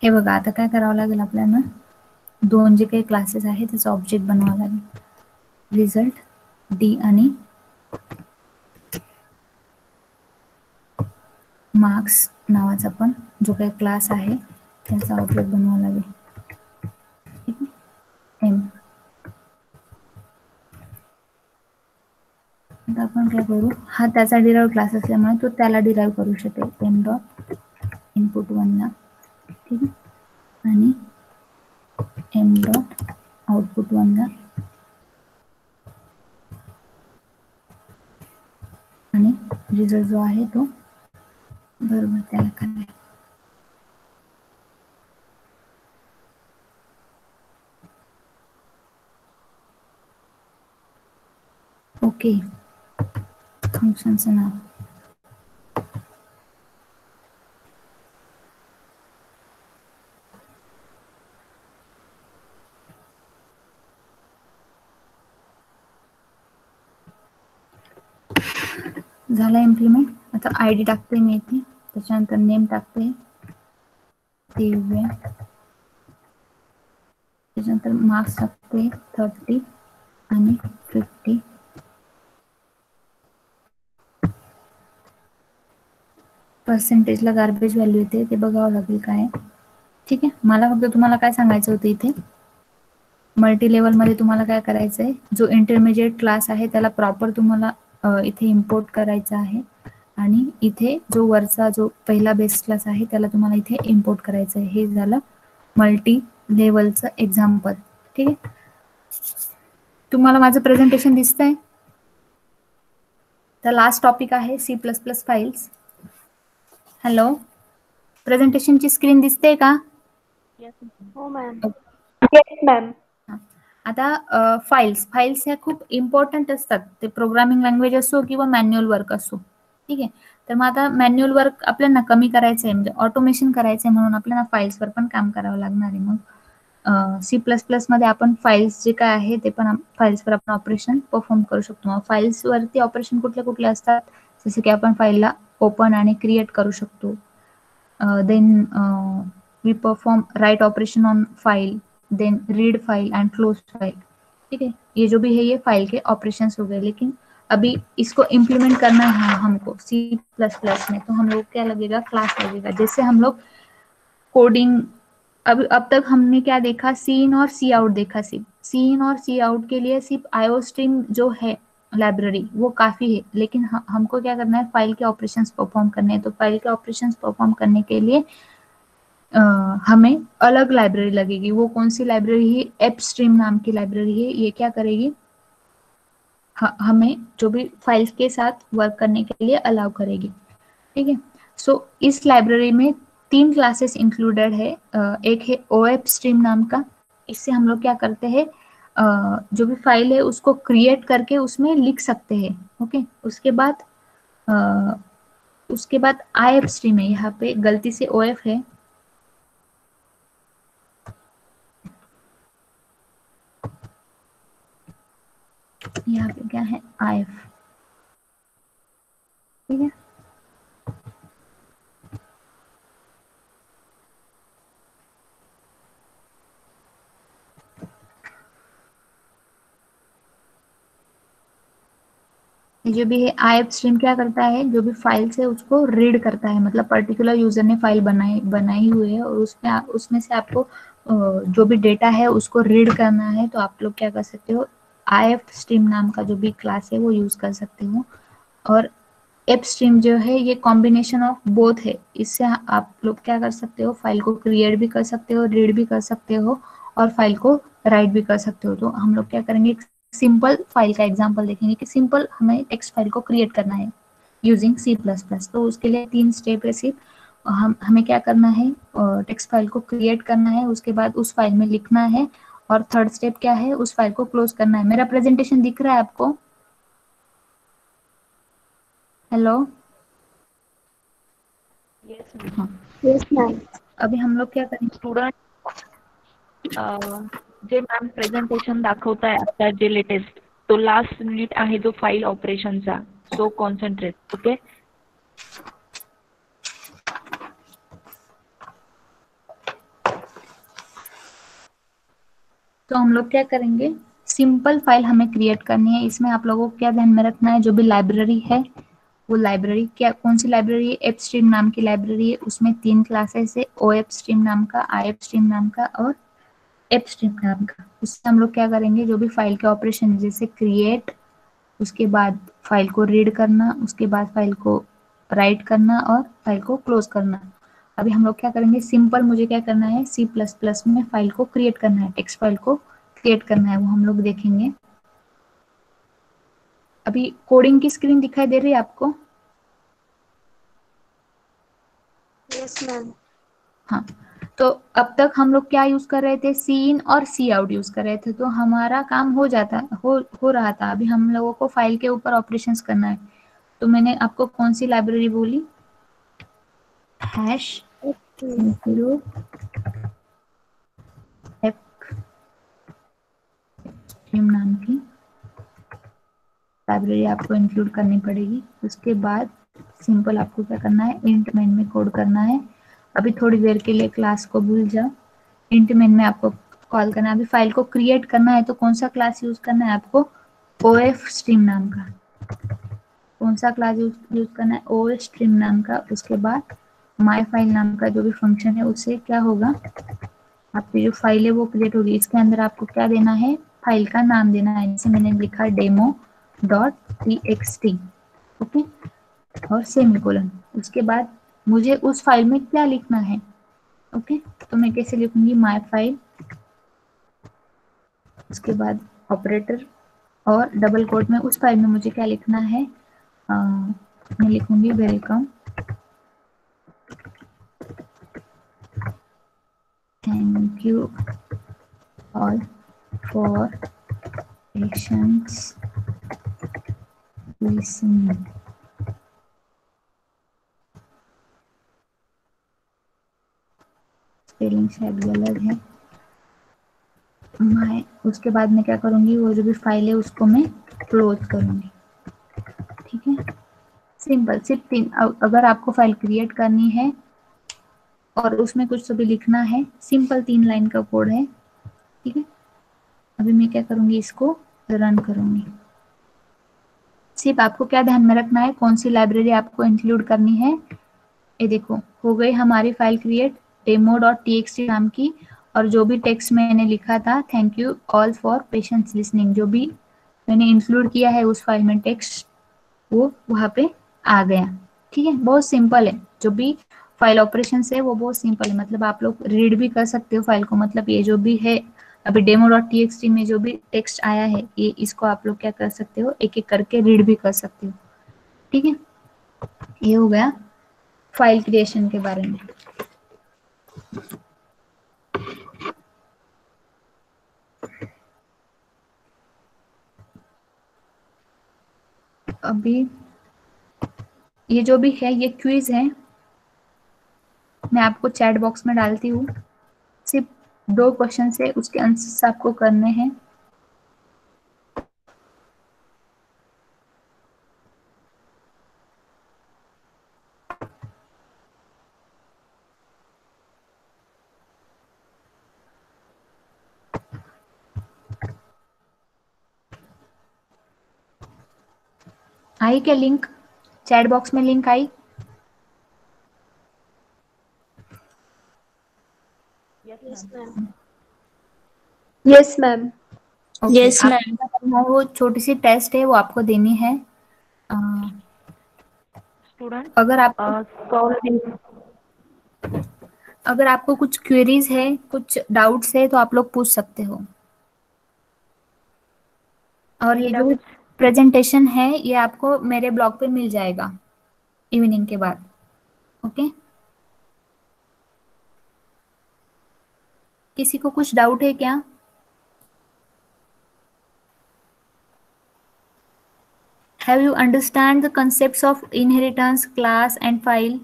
B: हे बघा, आता काय करावं लागेल आपल्याला? दोन जे काही क्लासेस आहेत त्याचा ऑब्जेक्ट बनवावा लागेल. रिझल्ट डी आणि मार्क्स नावाचा पण जो काही क्लास आहे त्याचा ऑब्जेक्ट बनवावा लागेल. ठीक आहे. एम. आता आपण काय करू? हा त्याचा डिराइव्ह क्लास असल्यामुळे तो त्याला डिराइव्ह करू शकेल. एम डॉट इनपुट 1 ला. ठीक आहे. आणि एम डॉट आउटपुट 1 ला आणि रिझल्ट जो आहे तो बरोबर त्याला करायला. ओके. फंक्शनचं नाव झाला इम्प्लिमेंट. आता आयडी टाकते मी इथे, त्याच्यानंतर नेम टाकते दिव्या, त्याच्यानंतर मार्क्स टाकते 30 आणि 50. पर्सेंटेजला गार्बेज व्हॅल्यू येते ते बघावं लागेल काय. ठीक आहे, मला फक्त तुम्हाला काय सांगायचं होतं इथे, मल्टी लेवलमध्ये तुम्हाला काय करायचं आहे, जो इंटरमिजिएट क्लास आहे त्याला प्रॉपर तुम्हाला इथे इम्पोर्ट करायचा आहे आणि इथे जो वरचा जो पहिला बेस क्लास आहे त्याला तुम्हाला इथे इम्पोर्ट करायचं आहे. हे झालं मल्टी लेवलचं एक्झाम्पल. ठीक आहे, तुम्हाला माझं प्रेझेंटेशन दिसतंय. तर लास्ट टॉपिक आहे C++ फाइल्स. हॅलो, प्रेझेंटेशनची स्क्रीन दिसते का?
E: हो मॅम. Yes ma'am.
B: आता फाइल्स ह्या खूप इम्पॉर्टंट असतात, ते प्रोग्रामिंग लँग्वेज असो किंवा मॅन्युअल वर्क असो. ठीक आहे, तर मग आता मॅन्युअल वर्क आपल्याला कमी करायचं आहे, म्हणजे ऑटोमेशन करायचं आहे, म्हणून आपल्याला फाइल्सवर पण काम करावं लागणार आहे. मग C++ मध्ये आपण फाइल्स जे काय आहे ते पण फाइल्सवर आपण ऑपरेशन परफॉर्म करू शकतो. मग फाइल्सवरती ऑपरेशन कुठले कुठले असतात, जसे की आपण फाईलला ओपन आणि क्रिएट करू शकतो. Then we perform write operation on file, then read file and close file. ठीक है, ये जो भी है ये फाइल के ऑपरेशंस हो गए. लेकिन अभी इसको इम्प्लीमेंट करना है हमको C++ में, तो हम लोग क्या लगेगा, क्लास लगेगा. जैसे हम लोग कोडिंग अब तक हमने क्या देखा, सी इन और सी आउट देखा. सिर्फ सी इन और सी आउट के लिए सिर्फ आईओस्ट्रीम जो है लाइब्रेरी वो काफ़ी है, लेकिन हमको क्या करना है, फाइल के ऑपरेशंस परफॉर्म करने हैं. तो फाइल के ऑपरेशंस परफॉर्म करने के लिए हमें अलग लाइब्रेरी लगेगी. वो कौन सी लाइब्रेरी है, एपस्ट्रीम नाम की लाइब्रेरी है. ये क्या करेगी, हमें जो भी फाइल्स के साथ वर्क करने के लिए अलाउ करेगी. ठीक है, सो इस लाइब्रेरी में 3 क्लासेस इंक्लूडेड है. एक है OF स्ट्रीम नाम का. इससे हम लोग क्या करते हैं, जो भी फाइल है उसको क्रिएट करके उसमें लिख सकते हैं. ओके, उसके बाद IF स्ट्रीम है. यहाँ पे गलती से OF है, यहाँ पे क्या है, IF. ठीक है, जो भी है IF स्ट्रीम क्या करता है, जो भी फाइल्स है उसको रीड करता है. मतलब पर्टिकुलर यूजर ने फाइल बनाई हुई है और उसमें से आपको जो भी डेटा है उसको रीड करना है. तो आप लोग क्या कर सकते हो, IF स्ट्रीम नाम का जो भी क्लास है वो यूज कर सकते हो. और एप स्ट्रीम जो है ये कॉम्बिनेशन ऑफ बोथ है. इससे आप लोग क्या कर सकते हो, फाइल को क्रिएट भी कर सकते हो, रीड भी कर सकते हो और फाइल को राइट भी कर सकते हो. तो हम लोग क्या करेंगे, सिंपल फाइल का एग्जांपल देखेंगे कि सिंपल हमें टेक्स्ट फाइल को क्रिएट करना है यूजिंग C++. तो उसके लिए 3 स्टेप है. सिर्फ हमें क्या करना है, टेक्स्ट फाइल को क्रिएट करना है, उसके बाद उस फाइल में लिखना है, और थर्ड स्टेप क्या है, उस फाइल को क्लोज करना है. मेरा प्रेजेंटेशन दिख रहा है आपको? Hello,
E: yes ma'am.
B: अभी हम लोग क्या करेंगे,
A: स्टुडंट जे मॅम प्रेझेंटेशन दाखवताय आता जे लेटेस्ट, तो लास्ट मिनिट आहे जो फाईल ऑपरेशनचा. सो कॉन्सन्ट्रेट. ओके,
B: तो हम लोग क्या करेंगे, सिंपल फाइल हमें क्रिएट करनी है. इसमें आप लोगों को क्या ध्यान में रखना है, जो भी लाइब्रेरी है वो लाइब्रेरी क्या, कौन सी लाइब्रेरी है, एप स्ट्रीम नाम की लाइब्रेरी है. उसमें 3 क्लासेस है, OF स्ट्रीम नाम का, IF स्ट्रीम नाम का और एप स्ट्रीम नाम का. उससे हम लोग क्या करेंगे, जो भी फाइल के ऑपरेशन है जैसे क्रिएट, उसके बाद फाइल को रीड करना, उसके बाद फाइल को राइट करना और फाइल को क्लोज करना. अभी हम लोग क्या करेंगे, सिंपल मुझे क्या करना है, C++ में फाइल को क्रिएट करना है, टेक्स्ट फाइल को क्रिएट करना है, वो हम लोग देखेंगे. अभी कोडिंग की स्क्रीन दिखाई दे रही है आपको?
E: Yes ma'am.
B: हाँ, तो अब तक हम लोग क्या यूज कर रहे थे, सी इन और सी आउट यूज कर रहे थे. तो हमारा काम हो रहा था. अभी हम लोगों को फाइल के ऊपर ऑपरेशंस करना है. तो मैंने आपको कौन सी लाइब्रेरी बोली, हैश इंक्लूड एप स्ट्रीम नाम की लाइब्रेरी आपको इंक्लूड करनी पड़ेगी. उसके बाद सिंपल आपको क्या करना है, इंट मेन में कोड करना है. अभी थोड़ी देर के लिए क्लास को भूल जाओ, इंट मेन में आपको कॉल करना है. अभी फाइल को क्रिएट करना है तो कौन सा क्लास यूज करना है आपको, OF स्ट्रीम नाम का. कौन सा क्लास यूज करना है, ओ स्ट्रीम नाम का। उसके बाद माई फाइल नाम का जो भी फंक्शन है उससे क्या होगा, आपकी जो फाइल है वो क्रिएट होगी। इसके अंदर आपको क्या देना है, फाइल का नाम देना है, जैसे मैंने लिखा demo.txt, ओके, और सेमीकोलन। उसके बाद मुझे उस फाइल में क्या लिखना है, ओके, तो मैं कैसे लिखूंगी, माई फाइल, उसके बाद ऑपरेटर और डबल कोट में उस फाइल में मुझे क्या लिखना है, मैं लिखूंगी welcome, thank you all for patience listening. Spelling शायद गलत है। मैं उसके बाद मैं क्या करूंगी, वो जो भी फाइल है उसको मैं क्लोज करूंगी, ठीक है। सिंपल, सिर्फ 3। अगर आपको फाइल क्रिएट करनी है और उसमें कुछ तो भी लिखना है, सिंपल 3 लाइन का कोड है, ठीक है। अभी मैं क्या करूंगी, इसको रन करूंगी। सिर्फ आपको क्या ध्यान में रखना है, कौन सी लाइब्रेरी आपको इंक्लूड करनी है। ये देखो, हो गई हमारी फाइल क्रिएट demo.txt नाम की, और जो भी टेक्स्ट मैंने लिखा था, thank you all for patience listening, जो भी मैंने इंक्लूड किया है उस फाइल में टेक्स्ट, वो वहां पे आ गया, ठीक है। बहुत सिंपल है, जो भी फाइल ऑपरेशन है वो बहुत सिंपल है। मतलब आप लोग रीड भी कर सकते हो फाइल को, मतलब ये जो भी है अभी demo.txt में जो भी टेक्स्ट आया है, ये इसको आप लोग क्या कर सकते हो, एक एक करके रीड भी कर सकते हो, ठीक है। ये हो गया फाइल क्रिएशन के बारे में। अभी ये जो भी है ये क्विज है, मैं आपको चैट बॉक्स में डालती हूँ। सिर्फ 2 क्वेश्चन है, उसके आंसर्स आपको करने हैं। आई क्या लिंक, चैट बॉक्स में लिंक आई?
E: Yes, ma'am. Yes, ma'am.
B: Okay,
D: Yes,
B: आप
D: ma'am.
B: क्या करना है, वो छोटी सी टेस्ट है वो आपको देनी है। अ,
A: Student,
B: अगर आप
A: solve
B: अगर आपको कुछ क्वेरीज है, कुछ डाउट्स है, तो आप लोग पूछ सकते हो। और
A: any
B: ये जो
A: doubts?
B: प्रेजेंटेशन है ये आपको मेरे ब्लॉग पे मिल जाएगा इवनिंग के बाद, ओके। किसी को कुछ डाउट है क्या? Have you understand the concepts of inheritance, class and file?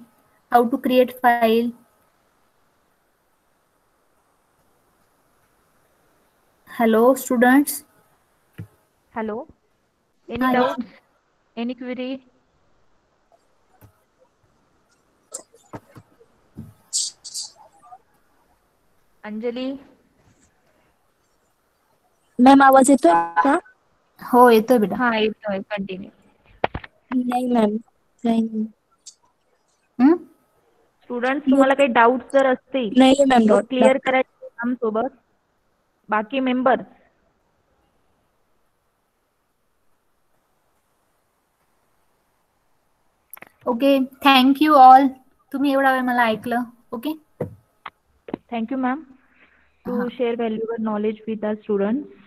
B: How to create file? Hello students.
A: Hello, any
B: हाँ,
A: doubts? Any query? Anjali,
D: ma'am आवाज येतोय का?
B: हो येतोय बेटा.
A: हाँ येतोय, कंटिन्यू.
D: नाही मॅम, काही नाही.
B: हम्म?
A: स्टुडंट्स तुम्हाला काही डाऊट्स जर असतील
D: नाही मॅम,
A: तो
D: डॉट
A: क्लिअर करायचे मॅम सोबत. बाकी members
B: okay, thank you all. तुम्ही एवढा वेळ मला ऐकलं, okay.
A: Thank you ma'am to share valuable knowledge with our students.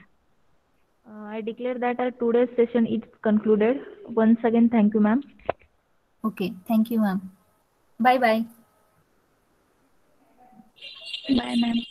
A: I declare that our today's session is concluded. Once again, thank you, ma'am.
B: Okay, thank you ma'am. Bye bye.
D: Bye ma'am.